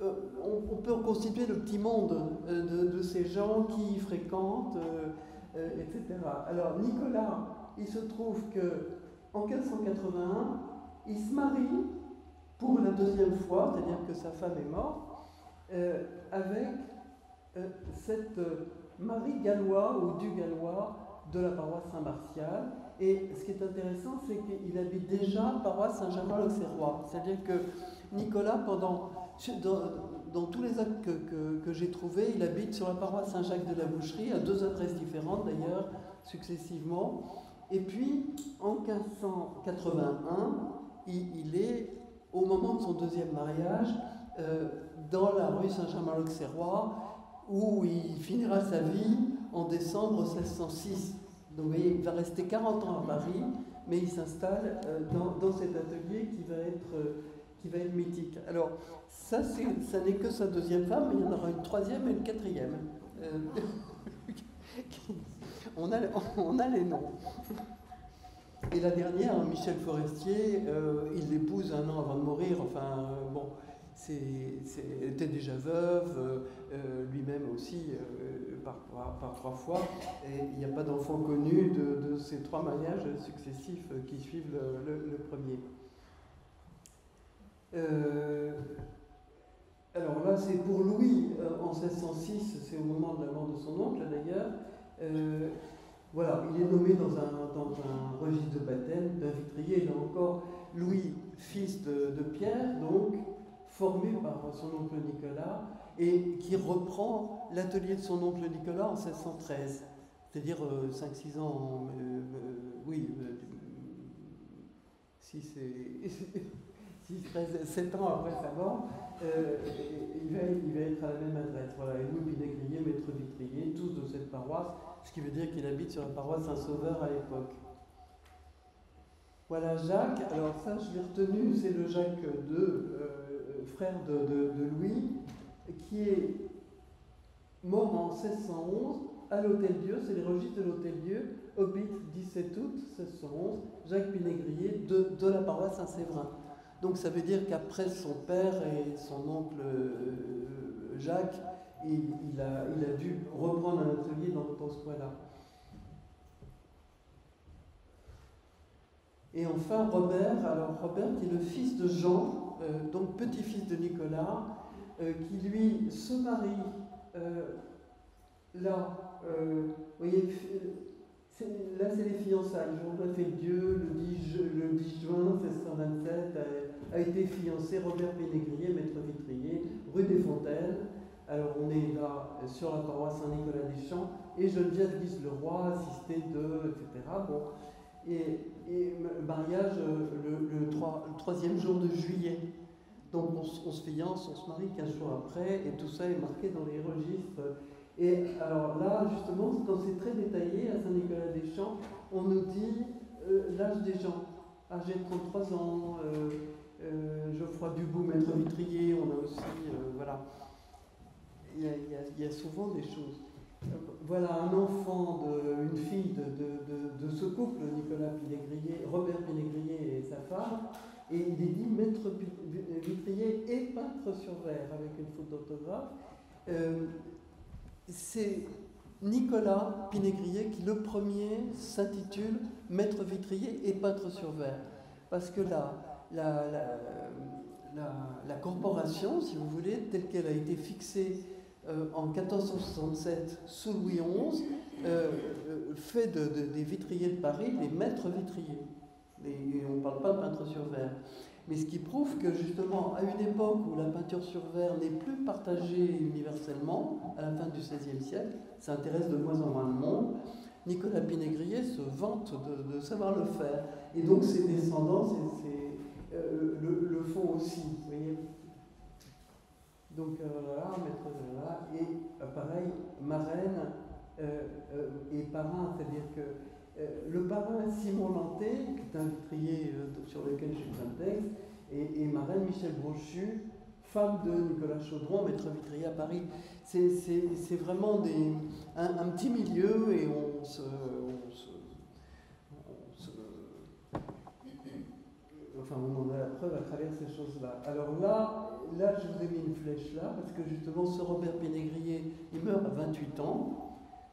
on peut reconstituer le petit monde de ces gens qui fréquentent, etc. Alors Nicolas, il se trouve qu'en 1581, il se marie pour la deuxième fois, c'est-à-dire que sa femme est morte, avec cette Marie Gallois ou du Gallois de la paroisse Saint-Martial. Et ce qui est intéressant, c'est qu'il habite déjà paroisse Saint-Germain-l'Auxerrois. C'est-à-dire que Nicolas, dans tous les actes que j'ai trouvés, il habite sur la paroisse Saint-Jacques de la Boucherie, à 2 adresses différentes d'ailleurs, successivement. Et puis, en 1581, il est, au moment de son deuxième mariage, dans la rue Saint-Germain-l'Auxerrois, où il finira sa vie en décembre 1606. Donc vous voyez, il va rester 40 ans à Paris, mais il s'installe dans cet atelier qui va être mythique. Alors, ça n'est que sa deuxième femme, mais il y en aura une troisième et une quatrième. On a les noms. Et la dernière, Michel Forestier, il l'épouse un an avant de mourir, enfin, bon, était déjà veuve, lui-même aussi par 3 fois, et il n'y a pas d'enfant connu de ces 3 mariages successifs qui suivent le premier. Alors là, c'est pour Louis en 1606, c'est au moment de la mort de son oncle d'ailleurs. Voilà, il est nommé dans un registre de baptême d'un vitrier, là encore, Louis, fils de Pierre, donc formé par son oncle Nicolas, et qui reprend l'atelier de son oncle Nicolas en 1613, c'est-à-dire 5-6 ans, 7 ans après sa mort, il va être à la même adresse. Voilà, et Louis Pinégrier, maître vitrier, tous de cette paroisse, ce qui veut dire qu'il habite sur la paroisse Saint-Sauveur à l'époque. Voilà Jacques, alors ça je l'ai retenu, c'est le Jacques II, frère de Louis, qui est mort en 1611 à l'Hôtel-Dieu, c'est les registres de l'Hôtel-Dieu, obit 17 août 1611, Jacques Pinégrier de la paroisse Saint-Séverin. Donc ça veut dire qu'après son père et son oncle Jacques, il a dû reprendre un atelier dans ce coin-là. Et enfin Robert, alors Robert qui est le fils de Jean, donc petit-fils de Nicolas, qui lui se marie là, vous voyez, là c'est les fiançailles. Jean-Raphaël Dieu, le 10 juin 1627, a été fiancé Robert Pinégrier, maître vitrier, rue des Fontaines. Alors on est là sur la paroisse Saint-Nicolas-des-Champs, et Geneviève Guise-Leroy, assistée de, etc. Bon. Et mariage le 3e jour de juillet. Donc on se fiance, on se marie 15 jours après, et tout ça est marqué dans les registres. Et alors là, justement, quand c'est très détaillé, à Saint-Nicolas-des-Champs, on nous dit l'âge des gens, âgé de 33 ans, Geoffroy Dubout, maître vitrier, on a aussi, voilà. Il y a souvent des choses. Voilà un enfant, une fille de ce couple, Nicolas Pinégrier, Robert Pinégrier et sa femme, et il est dit maître vitrier et peintre sur verre, avec une faute d'orthographe. C'est Nicolas Pinégrier qui, le premier, s'intitule maître vitrier et peintre sur verre. Parce que la corporation, si vous voulez, telle qu'elle a été fixée en 1467 sous Louis XI, fait des vitriers de Paris les maîtres vitriers. Et on ne parle pas de peintre sur verre. Mais ce qui prouve que justement, à une époque où la peinture sur verre n'est plus partagée universellement, à la fin du XVIe siècle, ça intéresse de moins en moins de monde, Nicolas Pinégrier se vante de savoir le faire. Et donc ses descendants le font aussi, vous voyez. Donc voilà, maître de là, et pareil, marraine et parrain, c'est-à-dire que le parrain Simon Lanté, qui est un vitrier sur lequel j'ai plein de textes, et marraine Michel Brochu, femme de Nicolas Chaudron, maître vitrier à Paris. C'est vraiment un petit milieu, et enfin, on en a la preuve à travers ces choses-là. Alors là, je vous ai mis une flèche là, parce que justement, ce Robert Pinégrier, il meurt à 28 ans.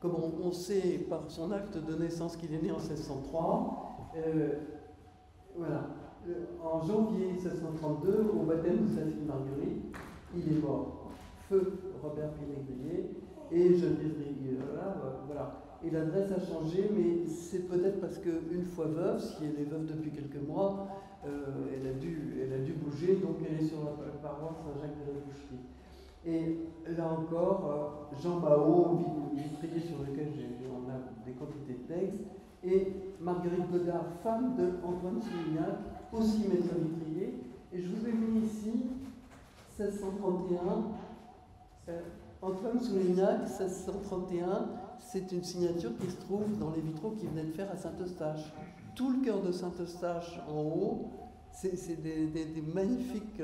Comme on sait par son acte de naissance qu'il est né en 1603, voilà. En janvier 1632, au baptême de sa fille Marguerite, il est mort. Feu Robert Pinégrier, et Geneviève, voilà. Et l'adresse a changé, mais c'est peut-être parce qu'une fois veuve, si elle est veuve depuis quelques mois, elle a dû bouger, donc elle est sur la paroisse Saint-Jacques-de-la-Boucherie. Et là encore, Jean Mahot, vitrier sur lequel on a des quantités de textes, et Marguerite Godard, femme de Antoine Soulignac, aussi maître vitrier. Et je vous ai mis ici 1631. Antoine Soulignac, 1631, c'est une signature qui se trouve dans les vitraux qu'il venait de faire à Saint-Eustache. Tout le cœur de Saint-Eustache en haut, c'est des magnifiques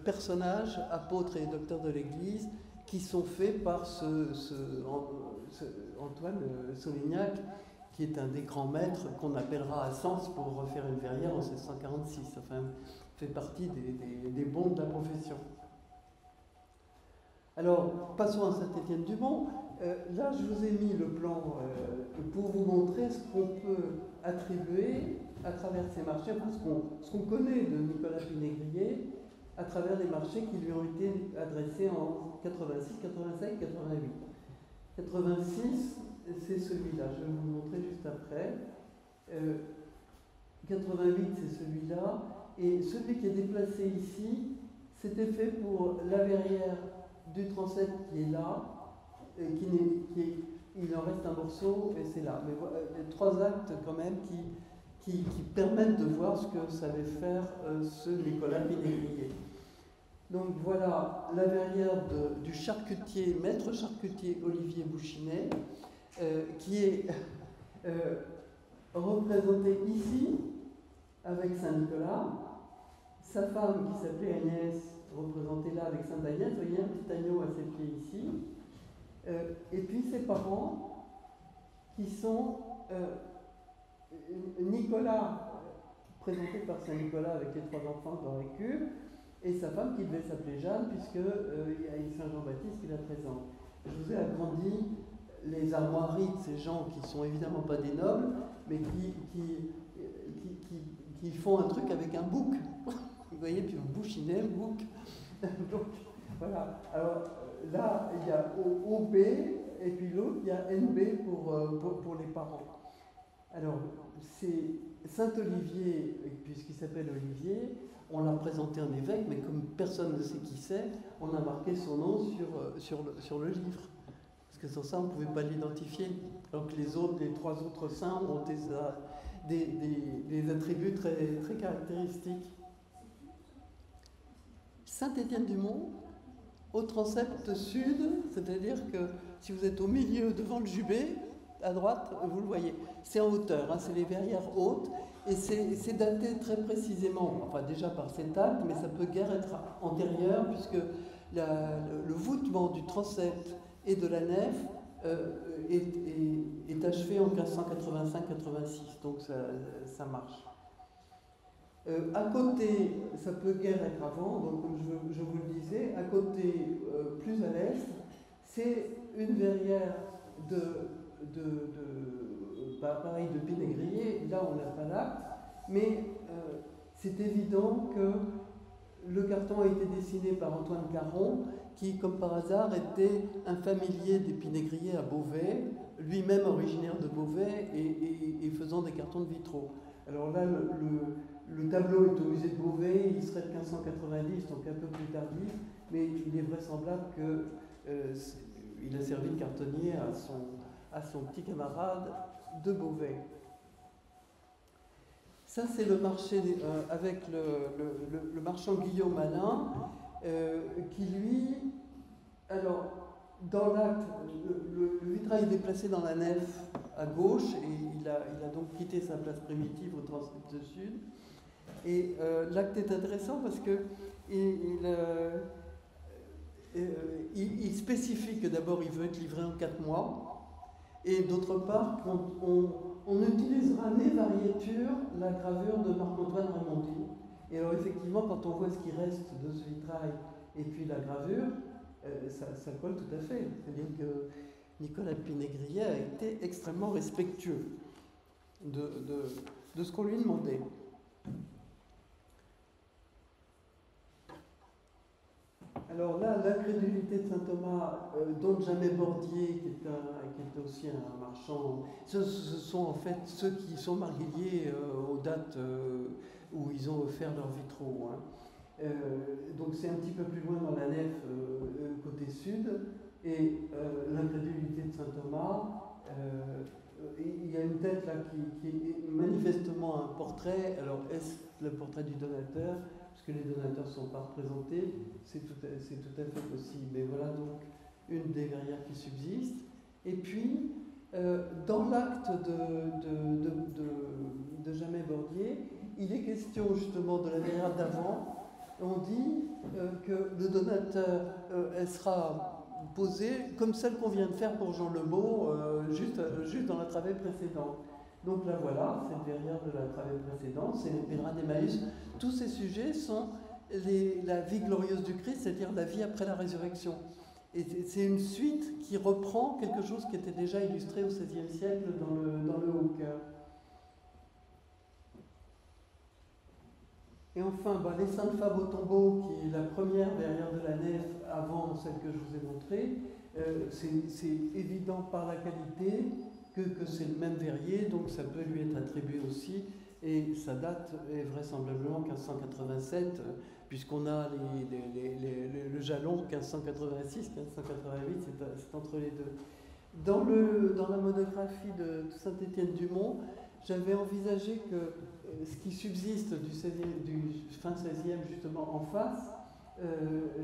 personnages, apôtres et docteurs de l'Église, qui sont faits par Antoine Soulignac, qui est un des grands maîtres qu'on appellera à Sens pour refaire une verrière en 1646. Enfin, fait partie des bons de la profession. Alors, passons à Saint-Étienne-du-Mont. Là, je vous ai mis le plan pour vous montrer ce qu'on peut attribuer à travers ces marchés, enfin, ce qu'on connaît de Nicolas Pinégrier à travers les marchés qui lui ont été adressés en 86, 85, 88. 86, c'est celui-là, je vais vous le montrer juste après. 88, c'est celui-là. Et celui qui est déplacé ici, c'était fait pour la verrière du transept qui est là, il en reste un morceau et c'est là. Mais voilà, les trois actes quand même qui permettent de voir ce que savait faire ce Nicolas Pinégrier. Donc voilà la verrière du charcutier, maître charcutier Olivier Bouchinet, qui est représenté ici avec Saint-Nicolas, sa femme qui s'appelait Agnès, représentée là avec Sainte-Agnès, vous voyez un petit agneau à ses pieds ici, et puis ses parents qui sont Nicolas, présenté par Saint-Nicolas avec les trois enfants dans la cuve, et sa femme qui devait s'appeler Jeanne, puisque il y a Saint Jean-Baptiste qui la présente. Je vous ai agrandi les armoiries de ces gens qui sont évidemment pas des nobles, mais qui font un truc avec un bouc. Vous voyez, puis Bouchinet, bouc. Donc, voilà. Alors là, il y a OB, et puis l'autre, il y a NB pour les parents. Alors, c'est Saint-Olivier, puisqu'il s'appelle Olivier, on l'a présenté en évêque, mais comme personne ne sait qui c'est, on a marqué son nom sur le livre. Parce que sans ça, on ne pouvait pas l'identifier. Alors que les trois autres saints ont des attributs très, très caractéristiques. Saint-Étienne-du-Mont, au transept sud, c'est-à-dire que si vous êtes au milieu devant le jubé, à droite, vous le voyez, c'est en hauteur, hein, c'est les verrières hautes, et c'est daté très précisément, enfin déjà par cet acte, mais ça peut guère être antérieur, puisque le voûtement du transept et de la nef est achevé en 1585-86, donc ça marche. À côté, ça peut guère être avant, donc comme je vous le disais, à côté, plus à l'est, c'est une verrière pareil de Pinégrier. Là, on n'a pas l'acte, mais c'est évident que le carton a été dessiné par Antoine Caron, qui, comme par hasard, était un familier des Pinégrier à Beauvais, lui-même originaire de Beauvais et faisant des cartons de vitraux. Alors là, le tableau est au musée de Beauvais, il serait de 1590, donc un peu plus tardif, mais il est vraisemblable qu'il a servi de cartonnier à son petit camarade de Beauvais. Ça, c'est le marché avec le marchand Guillaume Alain, qui lui, alors, dans l'acte, le vitrail est déplacé dans la nef à gauche, et il a donc quitté sa place primitive au transept sud. Et l'acte est intéressant parce que il spécifie que d'abord il veut être livré en 4 mois, et d'autre part qu'on utilisera né variéture la gravure de Marc-Antoine Raimondi. Et alors effectivement, quand on voit ce qui reste de ce vitrail et puis la gravure, ça colle tout à fait. C'est-à-dire que Nicolas Pinégrier a été extrêmement respectueux de ce qu'on lui demandait. Alors là, l'incrédulité de saint Thomas, dont Jamais Bordier, qui est aussi un marchand, ce sont en fait ceux qui sont marguilliers aux dates où ils ont offert leurs vitraux. Hein. Donc c'est un petit peu plus loin dans la nef, côté sud, et l'incrédulité de saint Thomas, il y a une tête là qui est manifestement un portrait. Alors est-ce le portrait du donateur ? Parce que les donateurs ne sont pas représentés, c'est tout à fait possible. Mais voilà donc une des verrières qui subsiste. Et puis, dans l'acte de Jamais Bordier, il est question justement de la verrière d'avant. On dit que le donateur, elle sera posée comme celle qu'on vient de faire pour Jean Lebeau, juste dans la travée précédente. Donc là voilà, cette verrière de la travée précédente, c'est les pèlerins d'Emmaüs. Tous ces sujets sont la vie glorieuse du Christ, c'est-à-dire la vie après la résurrection. Et c'est une suite qui reprend quelque chose qui était déjà illustré au XVIe siècle dans le Haut-Cœur. Et enfin, les Saintes Fables au tombeau, qui est la première verrière de la nef avant celle que je vous ai montrée, c'est évident par la qualité que c'est le même verrier, donc ça peut lui être attribué aussi. Et sa date est vraisemblablement 1587, puisqu'on a le jalon 1586, 1588, c'est entre les deux. Dans la monographie de Saint-Étienne-du-Mont, j'avais envisagé que ce qui subsiste du fin XVIe justement en face,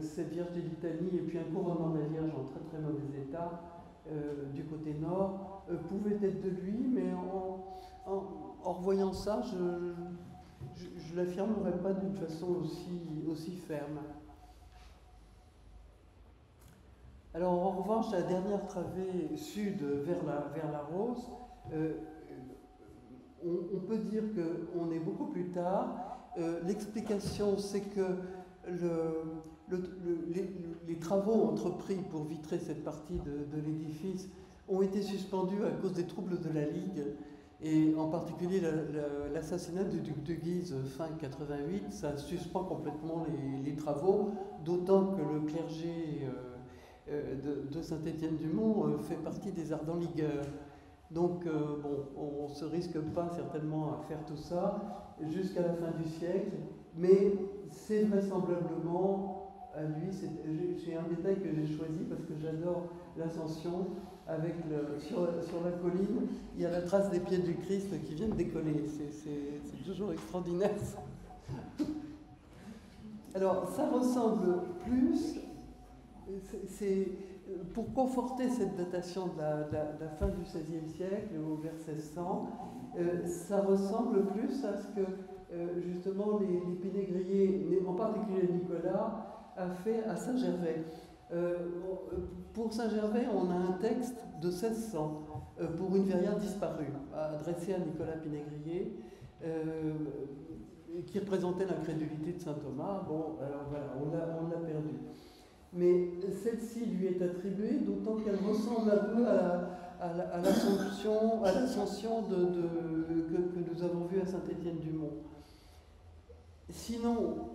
cette Vierge des Litanies et puis un couronnement de la Vierge en très très mauvais état du côté nord, pouvait être de lui, mais en revoyant ça, je ne l'affirmerai pas d'une façon aussi ferme. Alors en revanche, la dernière travée sud vers la Rose, on peut dire qu'on est beaucoup plus tard. L'explication, c'est que les travaux entrepris pour vitrer cette partie de l'édifice ont été suspendus à cause des troubles de la Ligue, et en particulier l'assassinat du duc de Guise fin 88, ça suspend complètement les travaux, d'autant que le clergé de Saint-Étienne-du-Mont fait partie des ardents ligueurs. Donc, on ne se risque pas certainement à faire tout ça jusqu'à la fin du siècle, mais c'est vraisemblablement à lui, c'est un détail que j'ai choisi parce que j'adore l'ascension, avec sur la colline, il y a la trace des pieds du Christ qui viennent décoller, c'est toujours extraordinaire. Alors, ça ressemble plus, pour conforter cette datation de la fin du XVIe siècle, vers 1600, ça ressemble plus à ce que justement les Pénégriers, en particulier Nicolas, a fait à Saint-Gervais. Pour Saint-Gervais, on a un texte de 1600 pour une verrière disparue, adressé à Nicolas Pénégrier, qui représentait l'incrédulité de saint Thomas. Bon, alors voilà, on l'a perdu. Mais celle-ci lui est attribuée, d'autant qu'elle ressemble un peu à l'ascension que nous avons vue à Saint-Étienne-du-Mont. Sinon,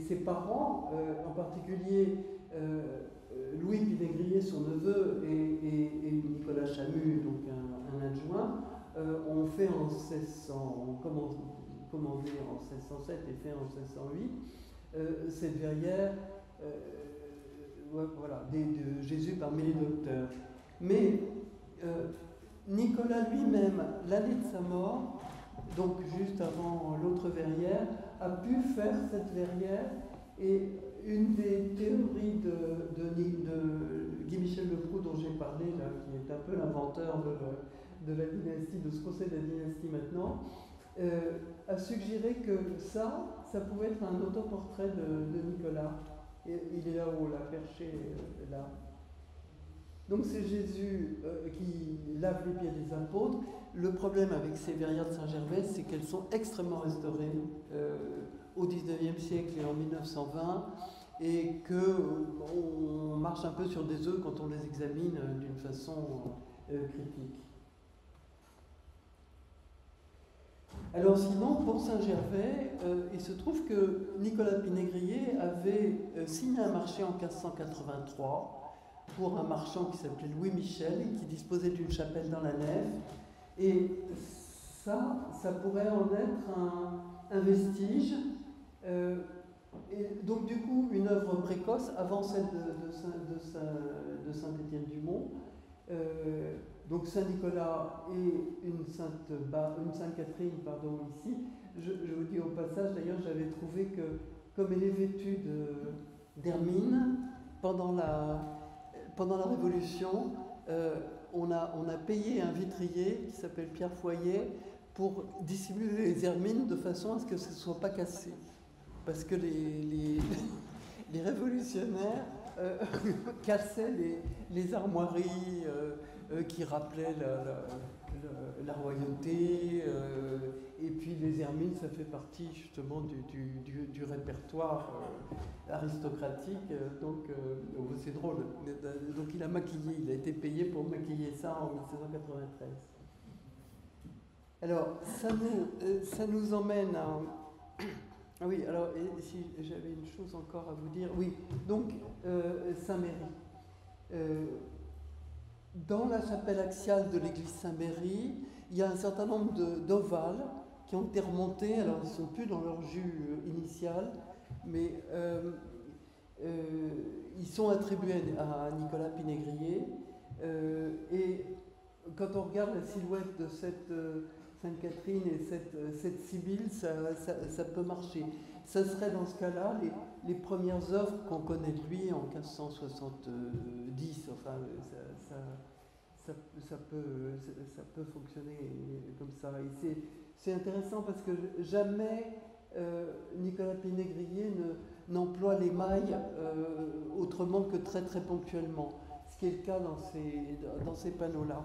ses parents, en particulier Louis Pénégrier, son neveu, et Nicolas Chamu, donc un adjoint, ont fait en 1600, commandé en 1607 et fait en 1608, cette verrière de Jésus parmi les docteurs. Mais Nicolas lui-même, l'année de sa mort, donc juste avant l'autre verrière, a pu faire cette verrière, et une des théories de Guy-Michel Leproux dont j'ai parlé, là, qui est un peu l'inventeur de la dynastie, de ce qu'on sait de la dynastie maintenant, a suggéré que ça pouvait être un autoportrait de Nicolas. Et il est là-haut, là, perché, là. Donc c'est Jésus qui lave les pieds des apôtres. Le problème avec ces verrières de Saint-Gervais, c'est qu'elles sont extrêmement restaurées au XIXe siècle et en 1920, et qu'on marche un peu sur des œufs quand on les examine d'une façon critique. Alors sinon, pour Saint-Gervais, il se trouve que Nicolas Pénégrier avait signé un marché en 1583 pour un marchand qui s'appelait Louis Michel et qui disposait d'une chapelle dans la nef. Et ça pourrait en être un vestige. Et donc du coup, une œuvre précoce avant celle de Saint-Étienne-du-Mont. Donc Saint-Nicolas et une Sainte Catherine, pardon, ici. Je vous dis au passage, d'ailleurs, j'avais trouvé que, comme elle est vêtue d'hermine, pendant la Révolution, on a payé un vitrier qui s'appelle Pierre Foyer pour dissimuler les hermines de façon à ce que ce ne soit pas cassé. Parce que les révolutionnaires cassaient les armoiries, qui rappelaient la royauté, et puis les hermines, ça fait partie justement du répertoire aristocratique, donc c'est drôle. Donc il a maquillé, il a été payé pour maquiller ça en 1793. Alors, ça nous emmène à... Ah oui, alors, et si j'avais une chose encore à vous dire. Oui, donc, Saint-Méry. Dans la chapelle axiale de l'église Saint-Méry, il y a un certain nombre d'ovales qui ont été remontés. Alors, ils ne sont plus dans leur jus initial, mais ils sont attribués à Nicolas Pinégrier. Et quand on regarde la silhouette de cette Sainte-Catherine et cette Sibylle, ça peut marcher. Ça serait dans ce cas-là les premières œuvres qu'on connaît de lui en 1570. Enfin, ça peut fonctionner comme ça. Et c'est intéressant parce que jamais Nicolas Pinégrier n'emploie l'émail autrement que très très ponctuellement, ce qui est le cas dans ces panneaux-là.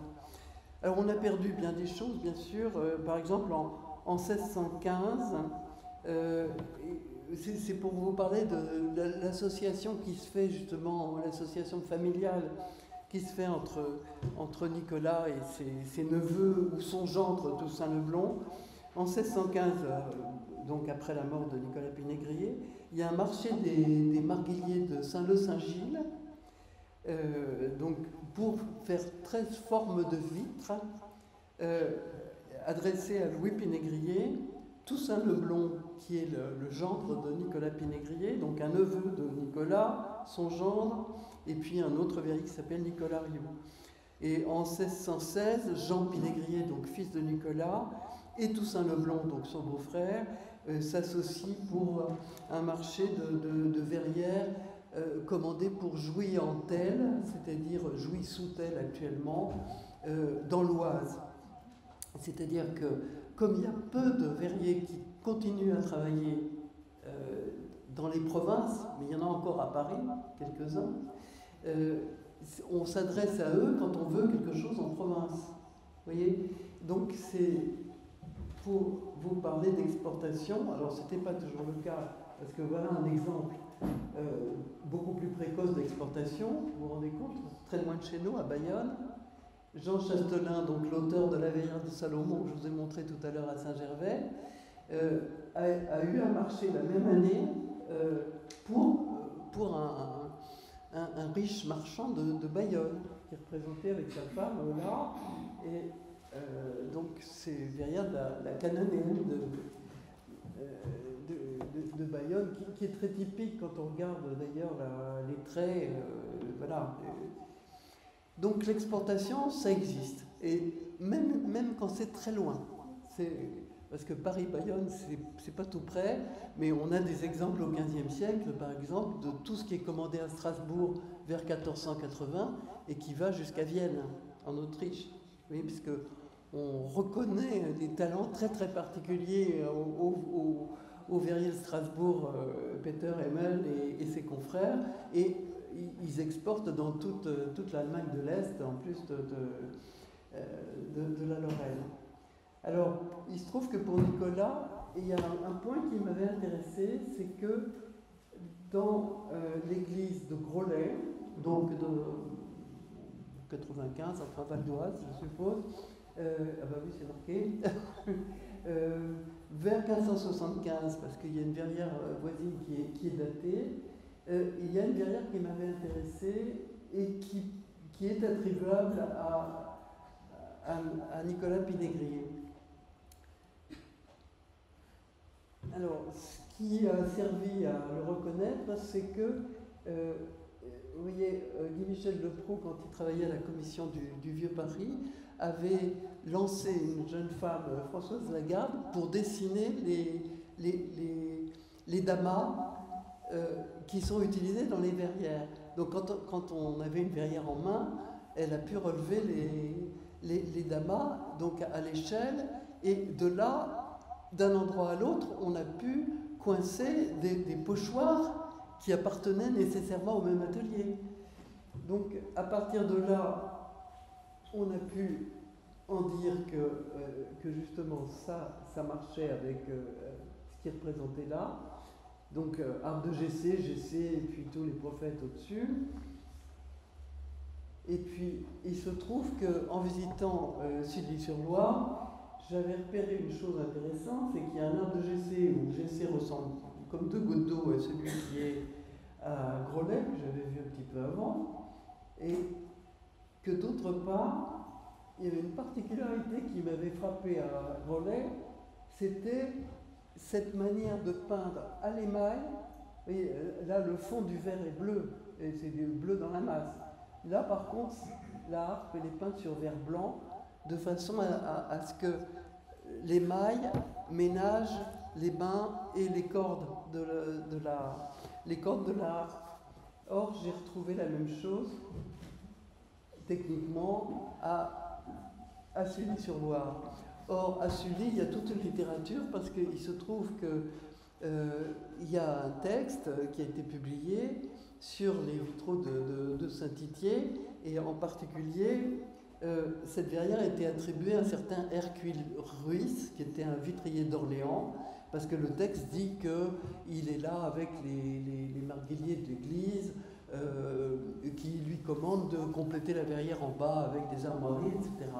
Alors on a perdu bien des choses, bien sûr. Par exemple, en 1615, c'est pour vous parler de l'association qui se fait justement, l'association familiale qui se fait entre Nicolas et ses neveux ou son gendre Toussaint Leblond. En 1615, donc après la mort de Nicolas Pinégrier, il y a un marché des marguilliers de Saint-Leu-Saint-Gilles, donc pour faire 13 formes de vitres adressées à Louis Pinégrier, Toussaint Leblond, qui est le gendre de Nicolas Pinégrier, donc un neveu de Nicolas, son gendre, et puis un autre verrier qui s'appelle Nicolas Riou. Et en 1616, Jean Pinégrier, donc fils de Nicolas, et Toussaint Leblond, donc son beau-frère, s'associent pour un marché de verrières commandé pour Jouy-en-Telle, c'est-à-dire Jouy-sous-Telle actuellement, dans l'Oise. C'est-à-dire que, comme il y a peu de verriers qui continuent à travailler dans les provinces, mais il y en a encore à Paris, quelques-uns, on s'adresse à eux quand on veut quelque chose en province. Vous voyez? Donc c'est pour vous parler d'exportation. Alors ce n'était pas toujours le cas, parce que voilà un exemple beaucoup plus précoce d'exportation. Vous vous rendez compte? Très loin de chez nous, à Bayonne. Jean Chastelain, donc l'auteur de La Verrière de Salomon, que je vous ai montré tout à l'heure à Saint-Gervais, a eu un marché la même année pour un riche marchand de Bayonne, qui est représenté avec sa femme là, et donc c'est Verrière de la canonéenne de Bayonne, qui est très typique quand on regarde d'ailleurs les traits, voilà. Donc l'exportation, ça existe, et même quand c'est très loin. Parce que Paris-Bayonne, c'est pas tout près, mais on a des exemples au XVe siècle, par exemple, de tout ce qui est commandé à Strasbourg vers 1480 et qui va jusqu'à Vienne, en Autriche. Vous voyez, puisque on reconnaît des talents très très particuliers au verrier de Strasbourg, Peter Hemmel et ses confrères, et ils exportent dans toute l'Allemagne de l'Est, en plus de la Lorraine. Alors, il se trouve que pour Nicolas, il y a un point qui m'avait intéressé, c'est que dans l'église de Groslay, donc de 95, enfin Val d'Oise, je suppose, ah bah oui, c'est marqué, vers 1575, parce qu'il y a une verrière voisine qui est datée, il y a une verrière qui m'avait intéressé et qui est attribuable à Nicolas Pinégrier. Alors, ce qui a servi à le reconnaître, c'est que, vous voyez, Guy-Michel Leproux, quand il travaillait à la commission du Vieux Paris, avait lancé une jeune femme, Françoise Lagarde, pour dessiner les damas qui sont utilisés dans les verrières. Donc quand on avait une verrière en main, elle a pu relever les damas donc à l'échelle, et de là, d'un endroit à l'autre, on a pu coincer des pochoirs qui appartenaient nécessairement au même atelier. Donc à partir de là, on a pu en dire que justement ça marchait avec ce qui est représenté là. Donc arbre de GC, et puis tous les prophètes au-dessus. Et puis il se trouve qu'en visitant Sully-sur-Loire, j'avais repéré une chose intéressante, c'est qu'il y a un arbre de GC où GC ressemble comme deux gouttes d'eau à celui qui est à Groslay, que j'avais vu un petit peu avant, et que d'autre part, il y avait une particularité qui m'avait frappé à Groslay, c'était cette manière de peindre à l'émail. Vous voyez, là, le fond du verre est bleu, et c'est du bleu dans la masse. Là, par contre, la harpe, elle est peinte sur verre blanc, de façon à ce que l'émail ménage les bains et les cordes les cordes de la harpe. Or, j'ai retrouvé la même chose, techniquement, à Sully-sur-Loire. Or, à Sully, il y a toute une littérature parce qu'il se trouve qu'il y a un texte qui a été publié sur les vitraux de Saint-Titier, et en particulier, cette verrière a été attribuée à un certain Hercule Ruiz, qui était un vitrier d'Orléans, parce que le texte dit qu'il est là avec les marguilliers de l'église, qui lui commandent de compléter la verrière en bas avec des armoiries, etc.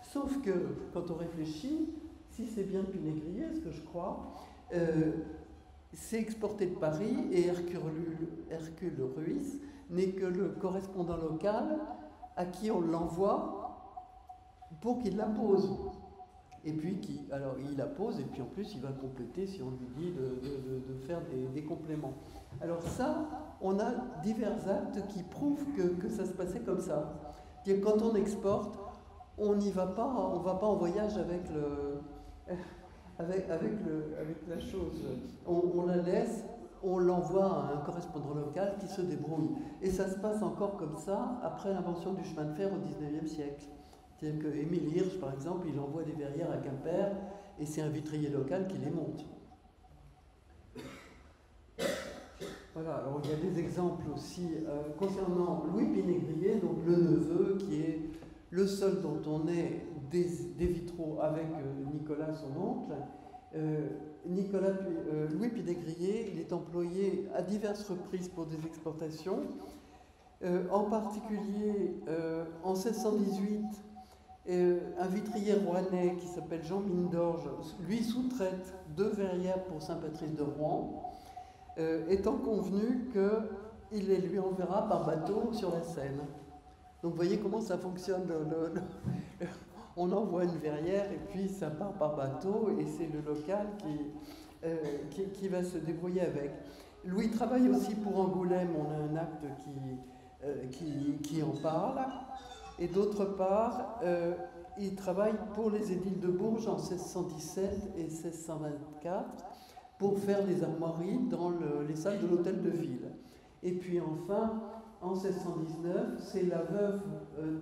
Sauf que, quand on réfléchit, si c'est bien Pinégrier, ce que je crois, c'est exporté de Paris, et Hercule Ruiz n'est que le correspondant local à qui on l'envoie pour qu'il la pose. Et puis, alors il la pose, et puis en plus il va compléter si on lui dit de faire des compléments. Alors ça, on a divers actes qui prouvent que ça se passait comme ça. Quand on exporte, on n'y va pas, on ne va pas en voyage avec la chose. On la laisse, on l'envoie à un correspondant local qui se débrouille. Et ça se passe encore comme ça après l'invention du chemin de fer au XIXe siècle. C'est-à-dire qu'Émile Hirsch, par exemple, il envoie des verrières à Quimper et c'est un vitrier local qui les monte. Voilà, alors il y a des exemples aussi concernant Louis Pinégrier, donc le neveu, qui est le seul dont on ait des vitraux avec Nicolas, son oncle. Louis Pinégrier, il est employé à diverses reprises pour des exportations. En particulier, en 1618, un vitrier rouennais qui s'appelle Jean Mindorge lui sous-traite 2 verrières pour Saint-Patrice de Rouen, étant convenu qu'il les lui enverra par bateau sur la Seine. Donc vous voyez comment ça fonctionne. On envoie une verrière et puis ça part par bateau et c'est le local qui va se débrouiller avec. Louis travaille aussi pour Angoulême, on a un acte qui en parle. Et d'autre part, il travaille pour les édiles de Bourges en 1617 et 1624 pour faire les armoiries dans les salles de l'hôtel de ville. Et puis enfin, en 1619, c'est la veuve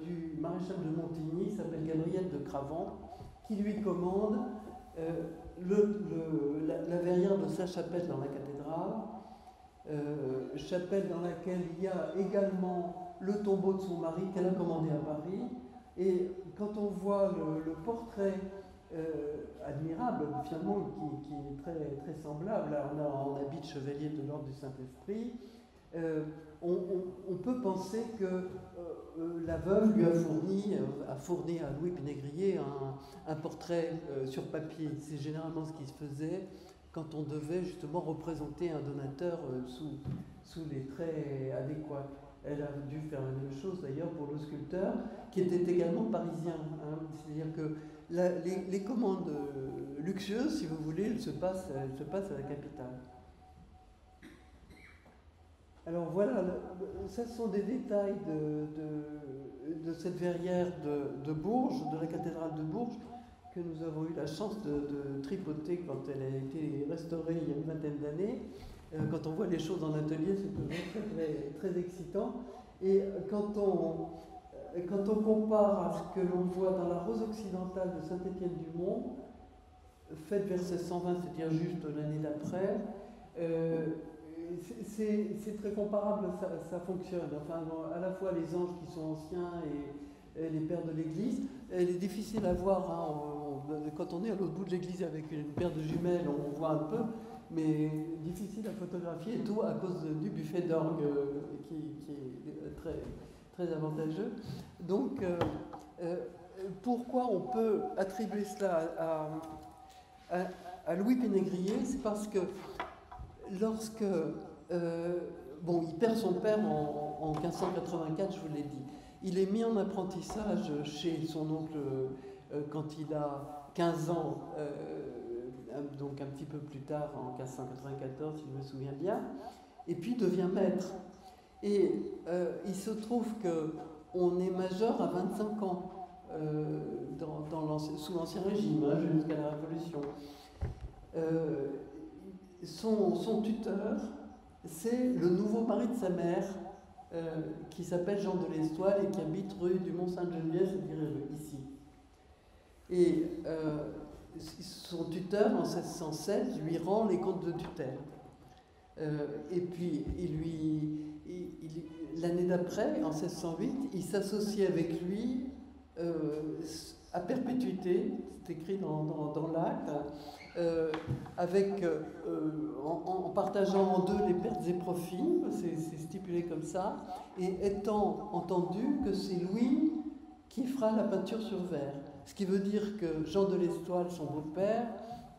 du maréchal de Montigny, qui s'appelle Gabrielle de Cravant, qui lui commande la verrière de sa chapelle dans la cathédrale, chapelle dans laquelle il y a également le tombeau de son mari qu'elle a commandé à Paris. Et quand on voit le portrait admirable, finalement, qui est très, très semblable, là on a en habit de chevalier de l'ordre du Saint-Esprit, on peut penser que la veuve lui a fourni à Louis Pinégrier un portrait sur papier. C'est généralement ce qui se faisait quand on devait justement représenter un donateur sous les traits adéquats. Elle a dû faire la même chose d'ailleurs pour le sculpteur, qui était également parisien. Hein. C'est-à-dire que les commandes luxueuses, si vous voulez, elles se passent à la capitale. Alors voilà, ça sont des détails de cette verrière de Bourges, de la cathédrale de Bourges, que nous avons eu la chance de tripoter quand elle a été restaurée il y a une vingtaine d'années. Quand on voit les choses en atelier, c'est toujours très, très excitant. Et quand on compare à ce que l'on voit dans la rose occidentale de Saint-Étienne-du-Mont, faite vers 1620, c'est-à-dire juste l'année d'après, c'est très comparable, ça fonctionne. Enfin, à la fois les anges qui sont anciens les pères de l'Église. Elle est difficile à voir, hein, quand on est à l'autre bout de l'Église avec une paire de jumelles, on voit un peu, mais difficile à photographier, et tout à cause du buffet d'orgue qui est très, très avantageux. Donc, pourquoi on peut attribuer cela à Louis Pénégrier? C'est parce que lorsque... bon, il perd son père en 1584, je vous l'ai dit. Il est mis en apprentissage chez son oncle quand il a 15 ans, donc un petit peu plus tard, en 1594, si je me souviens bien, et puis devient maître. Et il se trouve qu'on est majeur à 25 ans sous l'Ancien Régime, hein, jusqu'à la Révolution. Son tuteur, c'est le nouveau mari de sa mère, qui s'appelle Jean de l'Estoile et qui habite rue du Mont-Sainte-Geneviève, c'est-à-dire ici. Et son tuteur, en 1607, lui rend les comptes de tutelle. Et puis, l'année d'après, en 1608, il s'associe avec lui à perpétuité, c'est écrit dans l'acte, en partageant en deux les pertes et profits, c'est stipulé comme ça, et étant entendu que c'est Louis qui fera la peinture sur verre. Ce qui veut dire que Jean de l'Estoile, son beau-père,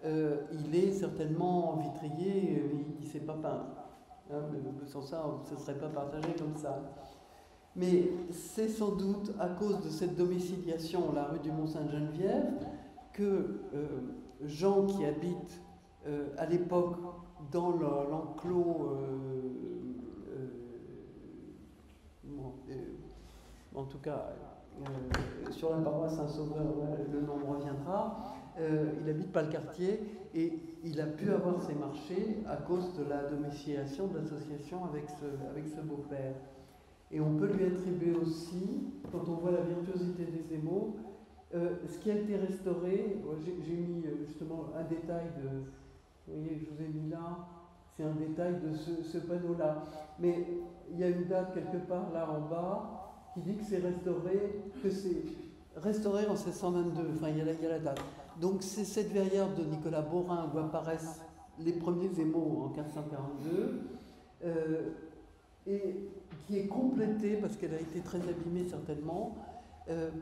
il est certainement vitrier, il ne sait pas peindre. Hein, sans ça, ce ne serait pas partagé comme ça. Mais c'est sans doute à cause de cette domiciliation, la rue du Mont-Sainte-Geneviève, que Jean, qui habite à l'époque dans l'enclos, en tout cas sur la paroisse Saint-Sauveur, le nom me reviendra, il n'habite pas le quartier et il a pu avoir ses marchés à cause de la domiciliation de l'association avec ce beau-père. Et on peut lui attribuer aussi, quand on voit la virtuosité des émaux, ce qui a été restauré. J'ai mis justement un détail vous voyez, je vous ai mis là, c'est un détail de ce panneau-là. Mais il y a une date quelque part là en bas qui dit que c'est restauré en 1622, enfin il y a la date. Donc c'est cette verrière de Nicolas Borin où apparaissent les premiers émaux en 1542, et qui est complétée, parce qu'elle a été très abîmée certainement,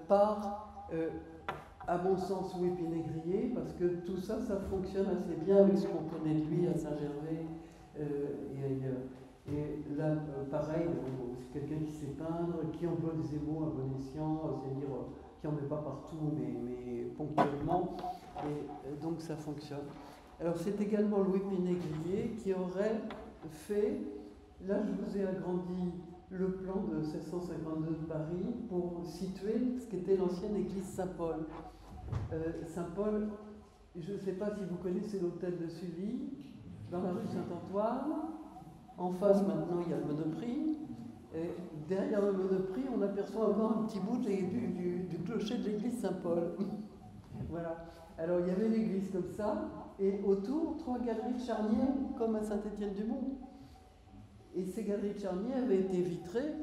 par, à mon sens, Louis Pénégrier, parce que tout ça, ça fonctionne assez bien avec ce qu'on connaît de lui à Saint-Gervais et ailleurs. Et là, pareil, c'est quelqu'un qui sait peindre, qui emploie des émaux à bon escient, c'est-à-dire qui n'en met pas partout, mais ponctuellement, et donc ça fonctionne. Alors c'est également Louis Pénégrier qui aurait fait, là je vous ai agrandi le plan de 1652 de Paris pour situer ce qu'était l'ancienne église Saint-Paul. Saint-Paul, je ne sais pas si vous connaissez l'hôtel de Sully, dans la rue Saint-Antoine. En face, maintenant, il y a le Monoprix. Et derrière le Monoprix, on aperçoit encore un petit bout du clocher de l'église Saint-Paul. Voilà. Alors, il y avait l'église comme ça, et autour, 3 galeries de charniers, comme à Saint-Étienne-du-Mont. Et ces galeries de charniers avaient été vitrées,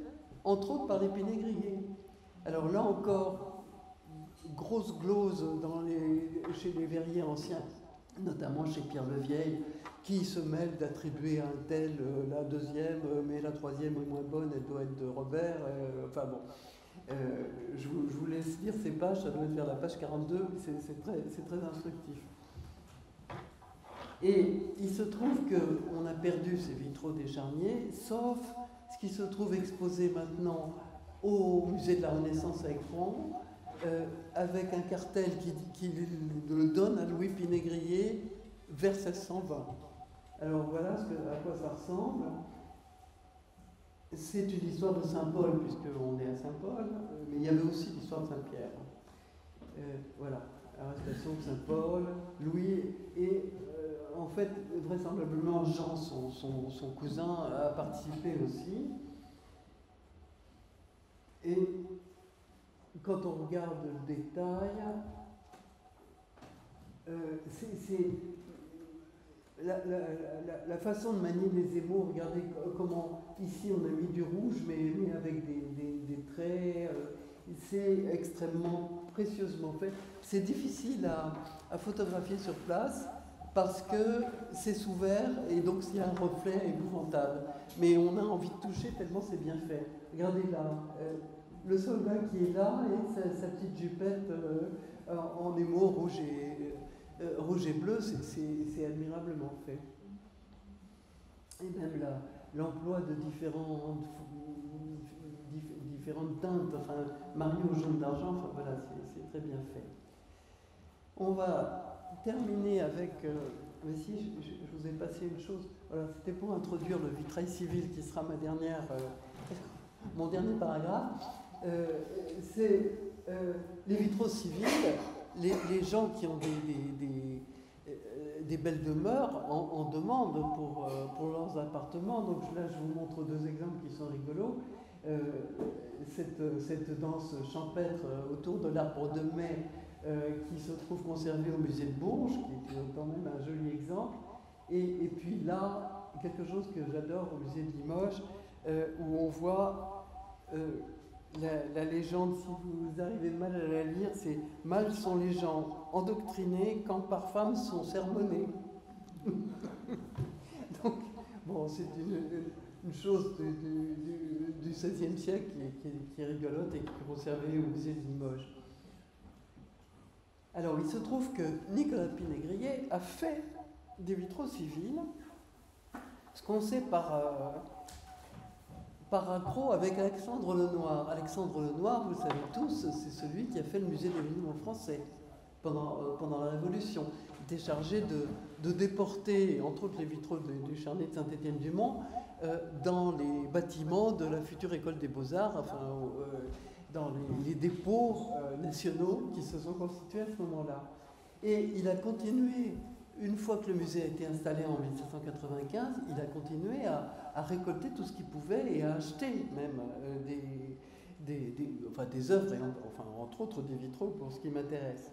entre autres, par les Pénégriers. Alors là encore, grosse glose chez les verriers anciens, notamment chez Pierre le Vieil, qui se mêle d'attribuer à un tel la deuxième, mais la troisième est moins bonne, elle doit être de Robert. Enfin bon, je vous laisse lire ces pages, ça doit être vers la page 42, c'est très instructif. Et il se trouve qu'on a perdu ces vitraux des charniers, sauf ce qui se trouve exposé maintenant au musée de la Renaissance à Écran, avec un cartel qui le donne à Louis Pénégrier vers 1620. Alors voilà à quoi ça ressemble. C'est une histoire de Saint-Paul, puisqu'on est à Saint-Paul, mais il y avait aussi l'histoire de Saint-Pierre. Voilà, arrestation de Saint-Paul, Louis, et en fait, vraisemblablement, Jean, son cousin, a participé aussi. Et quand on regarde le détail, c'est la façon de manier les émaux. Regardez comment ici on a mis du rouge, mais avec des traits. c'est extrêmement précieusement fait. C'est difficile à photographier sur place parce que c'est sous verre et donc il y a un reflet épouvantable. Mais on a envie de toucher tellement c'est bien fait. Regardez là, le soldat qui est là et sa petite jupette en émaux rouge et bleu, c'est admirablement fait. Et même l'emploi de différentes teintes, enfin mariées au jaune d'argent, enfin voilà, c'est très bien fait. On va terminer avec, mais si je vous ai passé une chose, voilà, c'était pour introduire le vitrail civil qui sera mon dernier paragraphe. C'est les vitraux civils, les gens qui ont des belles demeures en demandent pour leurs appartements. Donc là, je vous montre deux exemples qui sont rigolos. Cette danse champêtre autour de l'arbre de mai qui se trouve conservé au musée de Bourges, qui est quand même un joli exemple. Et puis là, quelque chose que j'adore au musée de Limoges, où on voit la légende, si vous arrivez mal à la lire, c'est « Mal sont les gens endoctrinés quand par femmes sont sermonnés ». Donc, bon, c'est une chose du XVIe siècle qui est rigolote et qui est conservée au musée de Limoges. Alors, il se trouve que Nicolas Pinay-Grillet a fait des vitraux civils, ce qu'on sait par accroc avec Alexandre Lenoir. Alexandre Lenoir, vous le savez tous, c'est celui qui a fait le musée des monuments français pendant la Révolution. Il était chargé de déporter, entre autres les vitraux du Charnay de Saint-Étienne-du-Mont, dans les bâtiments de la future école des Beaux-Arts, enfin, dans les dépôts nationaux qui se sont constitués à ce moment-là. Et il a continué, une fois que le musée a été installé en 1795, il a continué à récolter tout ce qu'il pouvait et à acheter même des œuvres, et enfin, entre autres des vitraux pour ce qui m'intéresse.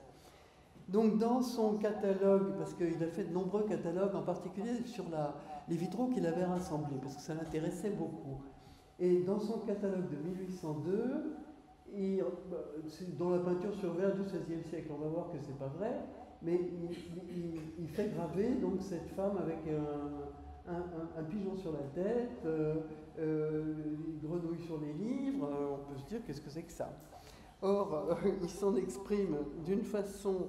Donc dans son catalogue, parce qu'il a fait de nombreux catalogues, en particulier sur les vitraux qu'il avait rassemblés, parce que ça l'intéressait beaucoup. Et dans son catalogue de 1802, dans la peinture sur verre du XVIe siècle, on va voir que c'est pas vrai, mais il fait graver donc cette femme avec un pigeon sur la tête, une grenouille sur les livres. On peut se dire qu'est-ce que c'est que ça? Or, il s'en exprime d'une façon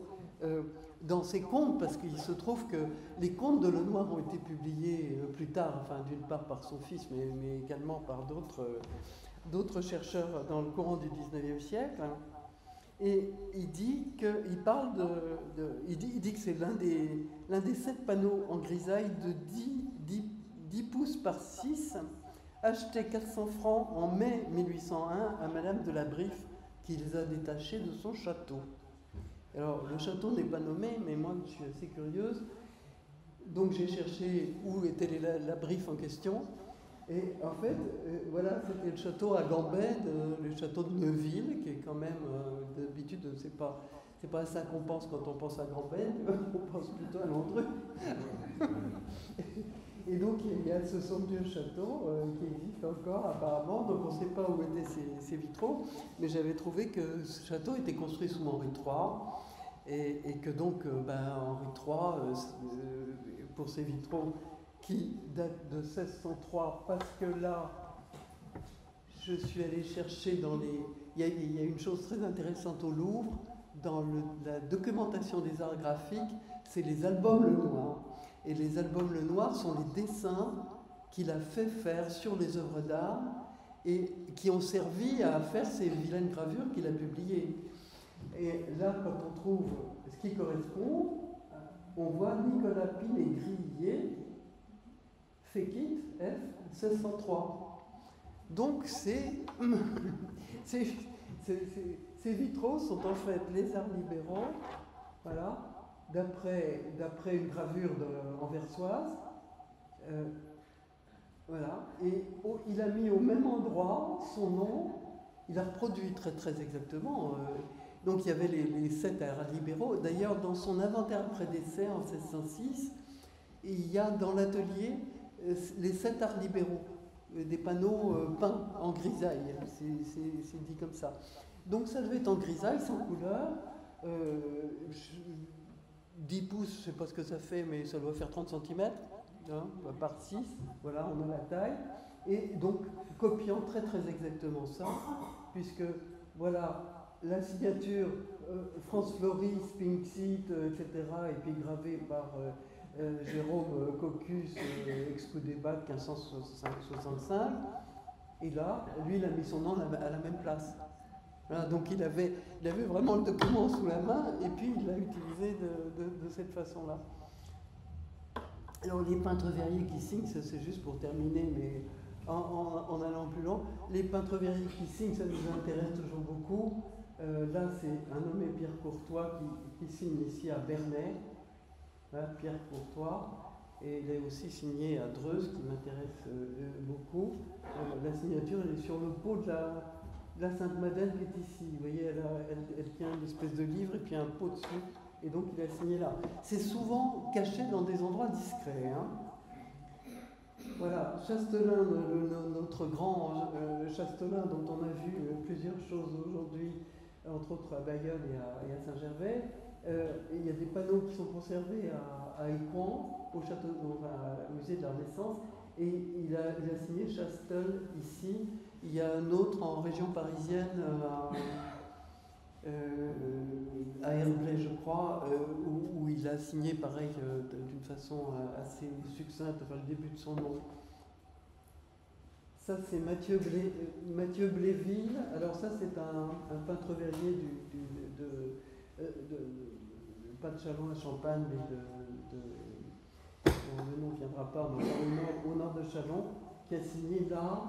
dans ses contes, parce qu'il se trouve que les contes de Lenoir ont été publiés plus tard, enfin d'une part par son fils, mais également par d'autres chercheurs dans le courant du XIXe siècle. Et il dit que c'est l'un des 7 panneaux en grisaille de 10 pouces par 6, acheté 400 francs en mai 1801 à Madame de la Briffe, qui les a détachés de son château. Alors, le château n'est pas nommé, mais moi, je suis assez curieuse. Donc, j'ai cherché où était la Briffe en question. Et en fait, voilà, c'était le château à Gambais, le château de Neuville, qui est quand même, d'habitude, c'est pas à ça qu'on pense quand on pense à Gambais, on pense plutôt à Landru. Et donc, il y a ce somptueux château qui existe encore apparemment, donc on ne sait pas où étaient ces vitraux, mais j'avais trouvé que ce château était construit sous Henri III, et que donc Henri III, pour ses vitraux, qui datent de 1603, parce que là, je suis allé chercher dans les... Il y a une chose très intéressante au Louvre, dans la documentation des arts graphiques, c'est les albums Lenoir. Et les albums Lenoir sont les dessins qu'il a fait faire sur les œuvres d'art et qui ont servi à faire ces vilaines gravures qu'il a publiées. Et là, quand on trouve ce qui correspond, on voit Nicolas Pinay-Grillet, Fékit, F, 1603. Donc ces vitraux sont en fait les arts libéraux, voilà, d'après une gravure anversoise, voilà, et il a mis au même endroit son nom, il a reproduit très très exactement, donc il y avait les 7 arts libéraux. D'ailleurs, dans son inventaire après-décès en 1606, il y a dans l'atelier les 7 arts libéraux, des panneaux peints en grisaille, c'est dit comme ça. Donc ça devait être en grisaille, sans couleur. 10 pouces, je ne sais pas ce que ça fait, mais ça doit faire 30 cm, hein, par 6, voilà, on a la taille. Et donc, copiant très très exactement ça, puisque, voilà, la signature France Floris, Pink Seat, etc., et puis gravée par Jérôme Cocus, ex-Coup-des-Bats 1565. Et là, lui, il a mis son nom à la même place. Voilà, donc il avait vraiment le document sous la main et puis il l'a utilisé de cette façon-là. Alors les peintres verriers qui signent, ça c'est juste pour terminer, mais en allant plus loin, les peintres verriers qui signent, ça nous intéresse toujours beaucoup. Là c'est un nommé Pierre Courtois qui signe ici à Bernay, hein, Pierre Courtois, et il est aussi signé à Dreux, qui m'intéresse beaucoup. La signature elle est sur le pot de la Sainte-Madeleine qui est ici. Vous voyez, elle tient une espèce de livre et puis un pot dessus. Et donc il a signé là. C'est souvent caché dans des endroits discrets. Hein. Voilà, Chastelain, notre grand Chastelain dont on a vu plusieurs choses aujourd'hui, entre autres à Bayonne et à Saint-Gervais. Il y a des panneaux qui sont conservés à Écouen, au musée de la Renaissance. Et il a signé Chastel ici. Il y a un autre en région parisienne, à Herblay, je crois, où il a signé pareil d'une façon assez succincte, enfin le début de son nom. Ça, c'est Mathieu Bléville. Alors ça, c'est un peintre verrier pas de Châlons à Champagne, mais le nom ne viendra pas, mais au nord de Châlons, qui a signé là.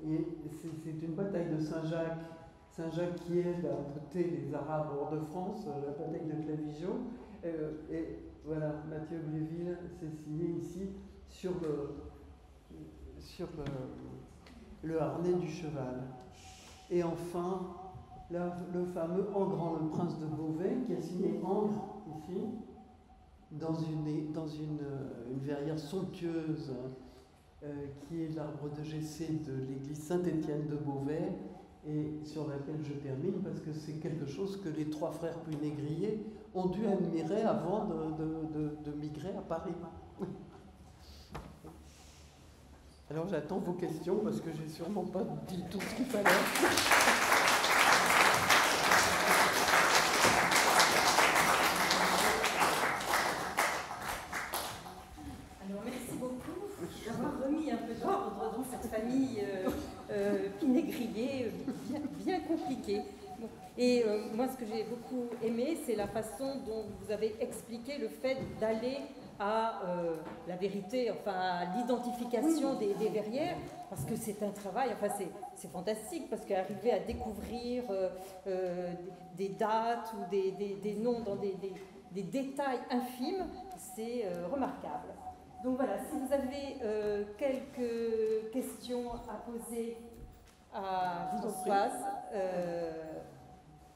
Et c'est une bataille de Saint-Jacques. Saint-Jacques qui aide à buter les Arabes hors de France, la bataille de Clavigeau. Et voilà, Mathieu Bléville s'est signé ici sur le harnais du cheval. Et enfin, le fameux Engrand, le prince de Beauvais, qui a signé Angres ici, dans une verrière somptueuse, qui est l'arbre de Gessé de l'église Saint-Étienne de Beauvais, et sur laquelle je termine parce que c'est quelque chose que les trois frères Punégrier ont dû admirer avant de migrer à Paris. Alors j'attends vos questions parce que j'ai sûrement pas dit tout ce qu'il fallait. Pinégrier, bien compliqué. Bon. Et moi, ce que j'ai beaucoup aimé, c'est la façon dont vous avez expliqué le fait d'aller à la vérité, enfin à l'identification des verrières, parce que c'est un travail, enfin c'est fantastique, parce qu'arriver à découvrir des dates ou des noms dans des détails infimes, c'est remarquable. Donc voilà, si vous avez quelques questions à poser à Françoise.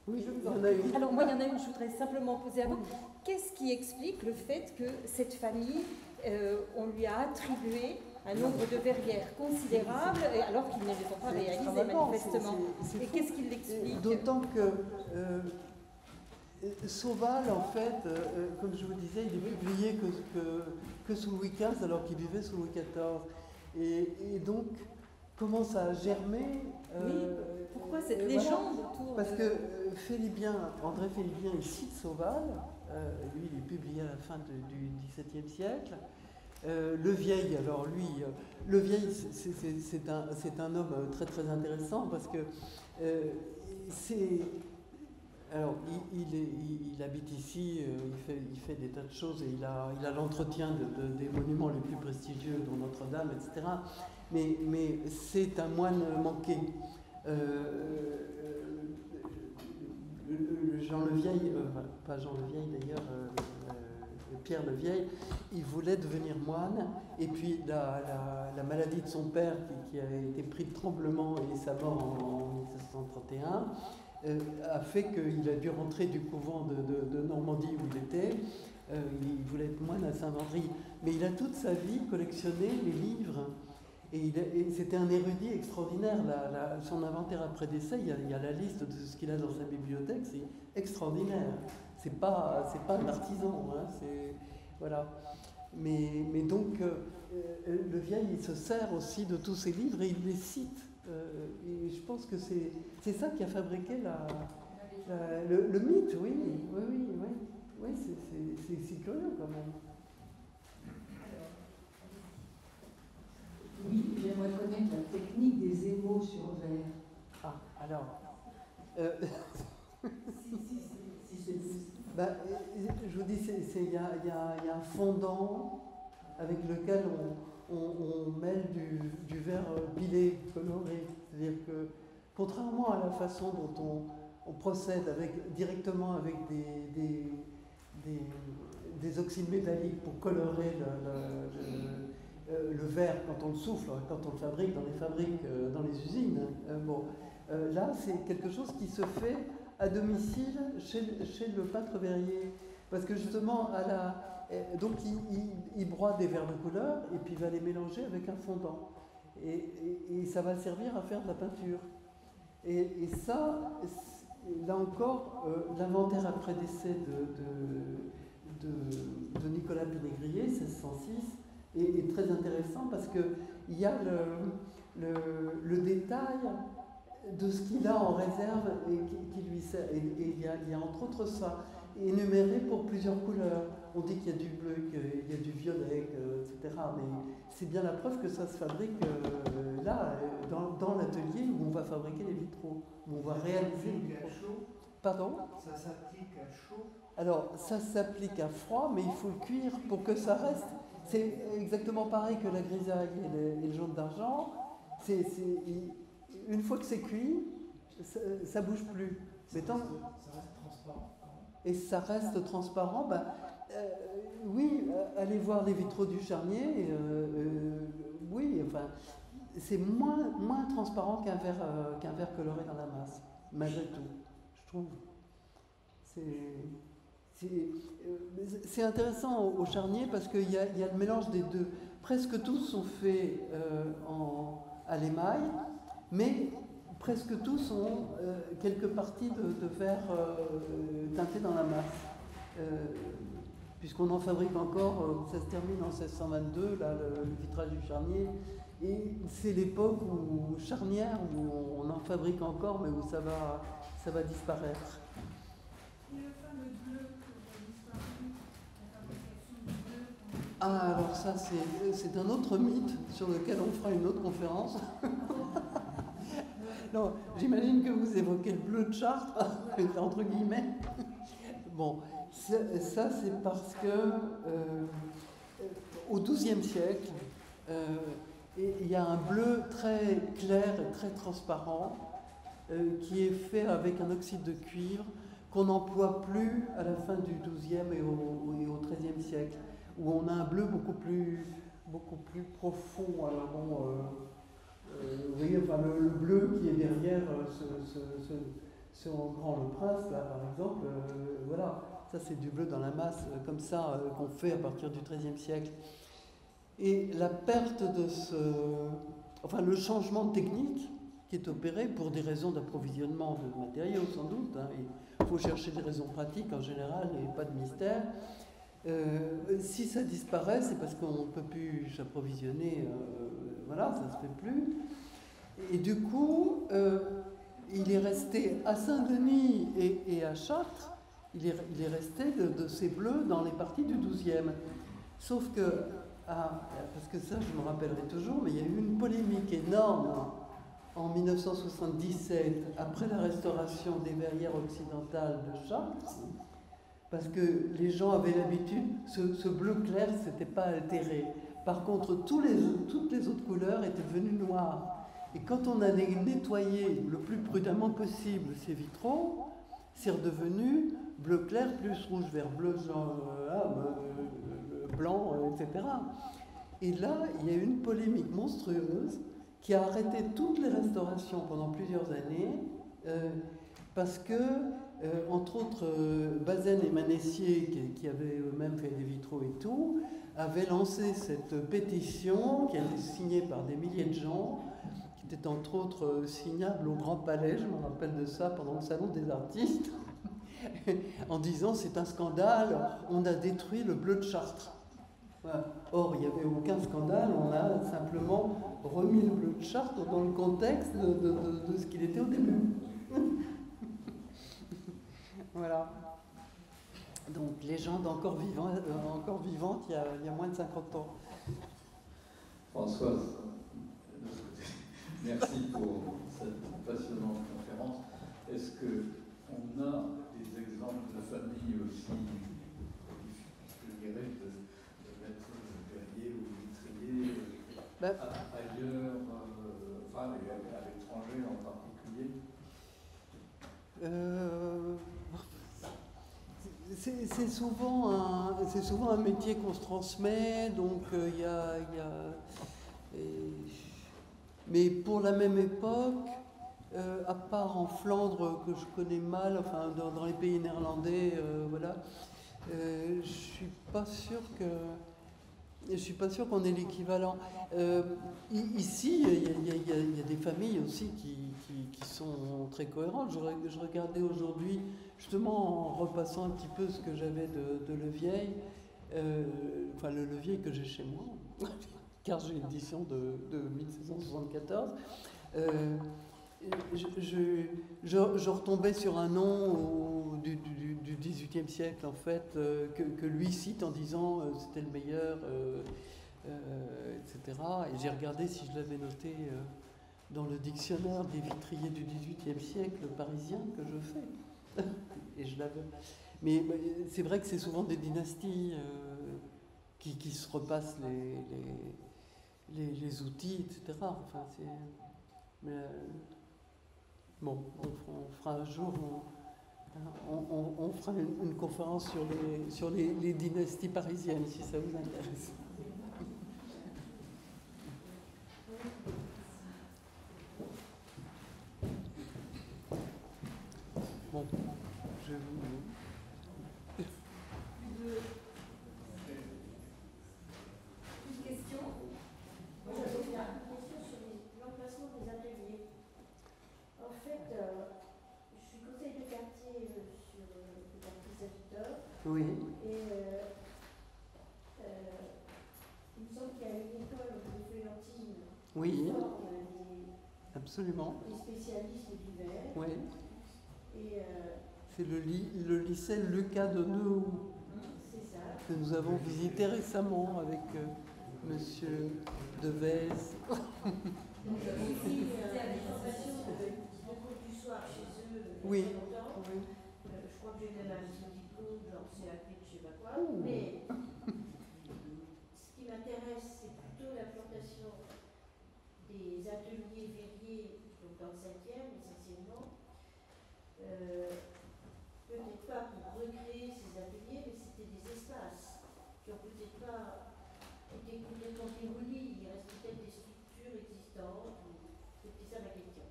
Oui, je vous en ai une. Alors moi, il y en a une, je voudrais simplement poser à vous. Qu'est-ce qui explique le fait que cette famille, on lui a attribué un nombre de verrières considérable, alors qu'ils ne les ont pas réalisées manifestement? Et qu'est-ce qui l'explique? D'autant que Sauval, en fait, comme je vous disais, il est publié que sous Louis XV, alors qu'il vivait sous Louis XIV. Et donc, comment ça a germé oui, pourquoi cette légende autour? Parce que André Félibien, il cite Sauval, lui il est publié à la fin du XVIIe siècle. Le Vieil, alors lui, Le Vieil, c'est un homme très très intéressant parce que alors, il habite ici, il fait des tas de choses et il a l'entretien des monuments les plus prestigieux, dont Notre-Dame, etc. Mais c'est un moine manqué. Jean le Vieil, pas Jean le Vieil d'ailleurs, Pierre le Vieil, il voulait devenir moine, et puis la maladie de son père, qui a été pris de tremblement et sa mort en 1731, a fait qu'il a dû rentrer du couvent de Normandie où il était. Il voulait être moine à Saint-Vendry, mais il a toute sa vie collectionné les livres. Et c'était un érudit extraordinaire. Son inventaire après décès, il y a la liste de ce qu'il a dans sa bibliothèque, c'est extraordinaire. C'est pas un artisan, hein, voilà. Mais donc, Le Vieil, il se sert aussi de tous ses livres et il les cite. Et je pense que c'est ça qui a fabriqué le mythe, oui, c'est curieux quand même. Oui, j'aimerais connaître la technique des émaux sur verre. Ah, alors. Si c'est possible. Je vous dis, il y a un fondant avec lequel on mêle du verre pilé, coloré. C'est-à-dire que, contrairement à la façon dont on procède directement avec des oxydes métalliques pour colorer le verre quand on le souffle, quand on le fabrique dans les fabriques, dans les usines. Là, c'est quelque chose qui se fait à domicile chez le peintre verrier. Parce que justement, donc il broie des verres de couleur et puis il va les mélanger avec un fondant. Et ça va servir à faire de la peinture. Et ça, là encore, l'inventaire après décès de Nicolas Pénégrier, 1606, est très intéressant parce qu'il y a le détail de ce qu'il a en réserve et qui lui sert. Et il y a entre autres ça, énuméré pour plusieurs couleurs. On dit qu'il y a du bleu, qu'il y a du violet, etc. Mais c'est bien la preuve que ça se fabrique là, dans l'atelier où on va fabriquer les vitraux, où on va réaliser les vitraux. Pardon ? Ça s'applique à chaud? Alors, ça s'applique à froid, mais il faut le cuire pour que ça reste. C'est exactement pareil que la grisaille et le jaune d'argent. Une fois que c'est cuit, ça ne bouge plus. Ça reste transparent. Et ça reste transparent. Oui, allez voir les vitraux du Charnier. Oui, enfin, c'est moins transparent qu'un verre coloré dans la masse, malgré tout, je trouve. C'est intéressant au Charnier parce qu'il y a le mélange des deux. Presque tous sont faits à l'émail, mais presque tous ont quelques parties de verre teinté dans la masse. Puisqu'on en fabrique encore, ça se termine en 1622, là, le vitrage du Charnier. Et c'est l'époque charnière où on en fabrique encore, mais où ça va disparaître. Ah, alors ça, c'est un autre mythe sur lequel on fera une autre conférence. Non, j'imagine que vous évoquez le bleu de Chartres, entre guillemets. Bon, ça c'est parce que au XIIe siècle, il y a un bleu très clair et très transparent qui est fait avec un oxyde de cuivre qu'on n'emploie plus à la fin du XIIe et au XIIIe siècle, où on a un bleu beaucoup plus profond. Alors bon, vous voyez, enfin, le bleu qui est derrière ce Grand Le Prince, là, par exemple, voilà, ça c'est du bleu dans la masse, comme ça, qu'on fait à partir du XIIIe siècle. Et la perte le changement technique qui est opéré pour des raisons d'approvisionnement de matériaux, sans doute, hein, il faut chercher des raisons pratiques en général et pas de mystère. Si ça disparaît, c'est parce qu'on ne peut plus s'approvisionner, voilà, ça ne se fait plus. Et du coup, il est resté à Saint-Denis et à Chartres, il est resté de ces bleus dans les parties du XIIe. Sauf que, parce que ça je me rappellerai toujours, mais il y a eu une polémique énorme en 1977, après la restauration des verrières occidentales de Chartres, parce que les gens avaient l'habitude, ce bleu clair ne s'était pas altéré. Par contre, toutes les autres couleurs étaient devenues noires. Et quand on a nettoyé le plus prudemment possible ces vitraux, c'est redevenu bleu clair plus rouge vert bleu, blanc, etc. Et là, il y a eu une polémique monstrueuse qui a arrêté toutes les restaurations pendant plusieurs années parce que Entre autres, Bazaine et Manessier, qui avaient eux-mêmes fait des vitraux et tout, avaient lancé cette pétition qui a été signée par des milliers de gens, qui était entre autres signable au Grand Palais, je me rappelle de ça, pendant le Salon des artistes, en disant c'est un scandale, on a détruit le bleu de Chartres. Voilà. Or, il n'y avait aucun scandale, on a simplement remis le bleu de Chartres dans le contexte de ce qu'il était au début. Voilà. Donc, légende encore vivante il y a moins de 50 ans. Françoise, merci pour cette passionnante conférence. Est-ce qu'on a des exemples de familles aussi, je dirais, de maîtres verriers ou vitriers ailleurs, enfin à l'étranger en particulier? C'est souvent un métier qu'on se transmet, donc mais pour la même époque, à part en Flandre que je connais mal, enfin dans les pays néerlandais, voilà, je suis pas sûr qu'on ait l'équivalent. Ici, il y a des familles aussi qui sont très cohérentes. Je regardais aujourd'hui, justement en repassant un petit peu ce que j'avais de Levieille, enfin le Levieille que j'ai chez moi, car j'ai l'édition de 1674. Je retombais sur un nom du XVIIIe siècle, en fait, que lui cite en disant c'était le meilleur, etc. Et j'ai regardé si je l'avais noté dans le dictionnaire des vitriers du XVIIIe siècle parisien que je fais. Et je l'avais. Mais c'est vrai que c'est souvent des dynasties qui se repassent les outils, etc. Enfin, bon, on fera un jour, on fera une conférence sur les dynasties parisiennes, si ça vous intéresse. Bon, je vous... Une question. Moi, j'avais une question sur l'emplacement des ateliers. En fait, je suis conseiller de quartier sur le quartier Saint-Victor. Oui. Et il me semble qu'il y a une école de Feuillantine. Oui. Des, Absolument. des spécialistes divers. Oui. Et c'est le lycée Lucas de Neuhoux que nous avons visité récemment avec Monsieur Devez. donc j'ai aussi des formations de cours du soir chez eux. Oui. Longtemps. Oui. Je crois que j'ai même un diplôme, genre CAP de je sais pas quoi. Mais ce qui m'intéresse, c'est plutôt l'implantation des ateliers verriers donc dans le 5e essentiellement. Peut-être pas pour recréer ces ateliers, mais c'était des espaces qui n'ont peut-être pas été complètement démolis. Il reste peut-être des structures existantes. C'était ça ma question.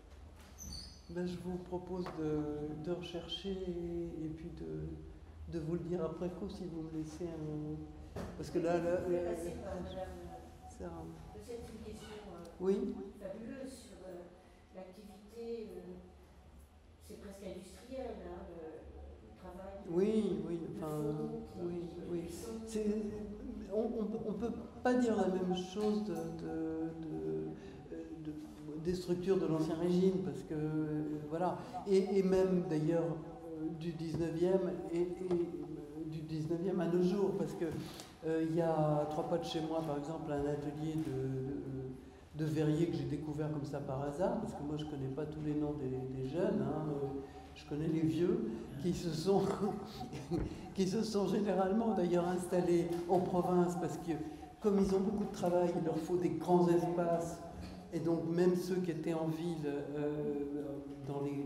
Ben, je vous propose de rechercher et puis de vous le dire après coup si vous me laissez un... Parce que là... Vous pouvez passer par madame... Peut-être une question oui. fabuleuse sur l'activité... c'est presque industriel, hein, le travail. Oui, enfin, oui. On ne peut pas dire la même chose des structures de l'Ancien Régime, parce que, voilà, et même d'ailleurs du 19e et du 19e à nos jours, parce que il y a à 3 pas de chez moi, par exemple, un atelier de verrier que j'ai découvert comme ça par hasard, parce que moi je ne connais pas tous les noms des jeunes, hein, je connais les vieux qui se sont généralement d'ailleurs installés en province, parce que comme ils ont beaucoup de travail, il leur faut des grands espaces, et donc même ceux qui étaient en ville, dans les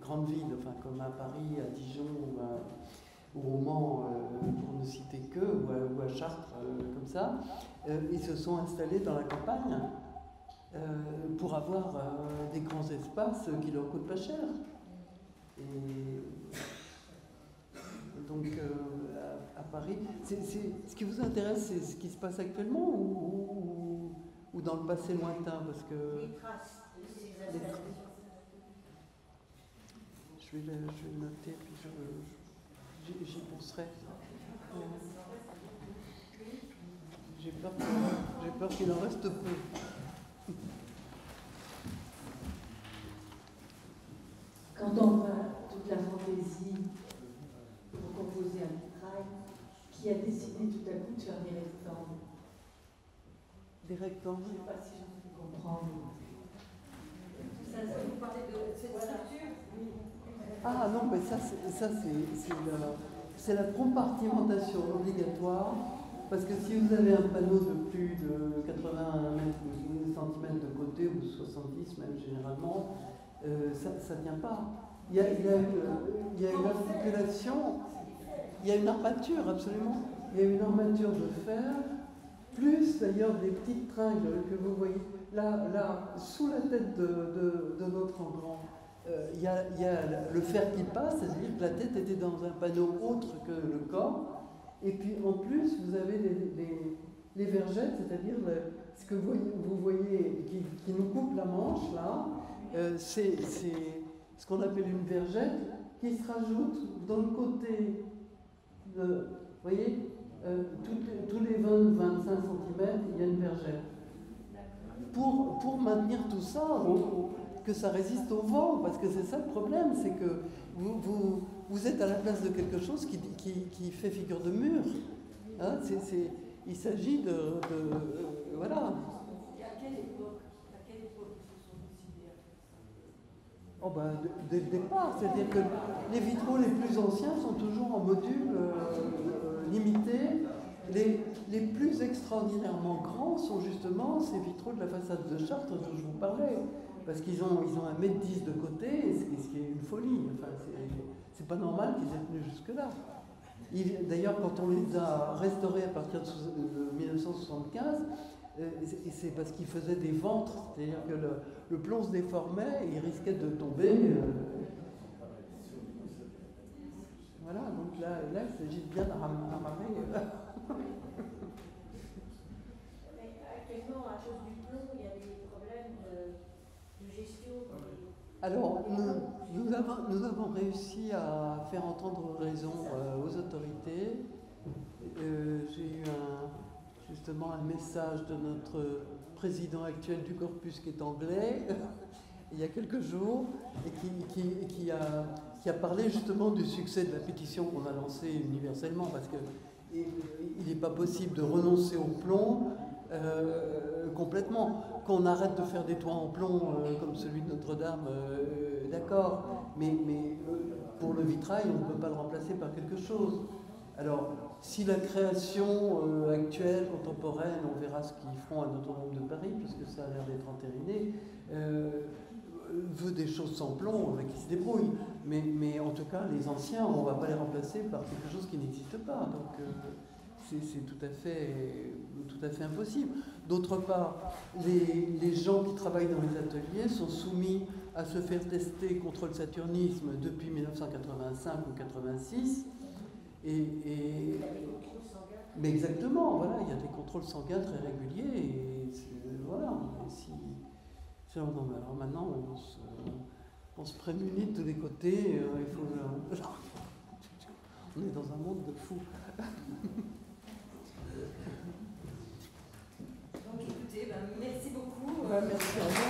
grandes villes, enfin comme à Paris, à Dijon ou au Mans, pour ne citer que, ou à Chartres, comme ça, ils se sont installés dans la campagne pour avoir des grands espaces qui leur coûtent pas cher. Et donc à Paris. Ce qui vous intéresse, c'est ce qui se passe actuellement ou dans le passé lointain, parce que Les traces de ces installations. je vais le noter, puis j'y penserai. J'ai peur qu'il en reste peu. Quand on voit toute la fantaisie pour composer un vitrail, qui a décidé tout à coup de faire des rectangles? Des rectangles. Je ne sais pas si j'en peux comprendre. Vous parlez de cette structure? Ah non, mais ça c'est la compartimentation obligatoire, parce que si vous avez un panneau de plus de 80 cm de côté, ou 70 même généralement, ça ne tient pas. Il y a une articulation, il y a une armature, absolument. Il y a une armature de fer, plus d'ailleurs des petites tringles que vous voyez là sous la tête de notre engrand. Il y a le fer qui passe, c'est-à-dire que la tête était dans un panneau autre que le corps. Et puis en plus, vous avez les vergettes, c'est-à-dire ce que vous voyez qui nous coupe la manche là, c'est ce qu'on appelle une vergette qui se rajoute dans le côté de, vous voyez, tous les 20-25 cm, il y a une vergette. Pour maintenir tout ça, que ça résiste au vent, parce que c'est ça le problème, c'est que vous êtes à la place de quelque chose qui fait figure de mur. Hein, il s'agit de voilà. Et à quelle époque ils se sont décidés à faire ça? Oh ben, dès le départ, c'est-à-dire que les vitraux les plus anciens sont toujours en module limité. Les plus extraordinairement grands sont justement ces vitraux de la façade de Chartres dont je vous parlais. Parce qu'ils ont 1,10 m de côté, ce qui est une folie. Enfin, c'est pas normal qu'ils aient tenu jusque-là. D'ailleurs, quand on les a restaurés à partir de 1975, c'est parce qu'ils faisaient des ventres, c'est-à-dire que le plomb se déformait et il risquait de tomber. Voilà, donc là il s'agit bien de ramarrer. Mais actuellement, à cause du plomb, il y a des problèmes de gestion. Alors, nous avons réussi à faire entendre raison aux autorités. J'ai eu justement un message de notre président actuel du corpus qui est anglais, il y a quelques jours, et qui a parlé justement du succès de la pétition qu'on a lancée universellement, parce qu'il n'est pas possible de renoncer au plomb complètement. Qu'on arrête de faire des toits en plomb comme celui de Notre-Dame, d'accord, mais pour le vitrail, on ne peut pas le remplacer par quelque chose. Alors, si la création actuelle, contemporaine, on verra ce qu'ils feront à Notre-Dame de Paris, puisque ça a l'air d'être entériné, veut des choses sans plomb, qui se débrouillent. Mais en tout cas, les anciens, on ne va pas les remplacer par quelque chose qui n'existe pas. Donc, c'est tout à fait impossible. D'autre part, les gens qui travaillent dans les ateliers sont soumis à se faire tester contre le saturnisme depuis 1985 ou 86. Mais exactement, voilà, il y a des contrôles sanguins très réguliers. Et voilà. Alors maintenant, on se prémunit de tous les côtés. On est dans un monde de fous. Donc écoutez, merci beaucoup. Merci à vous.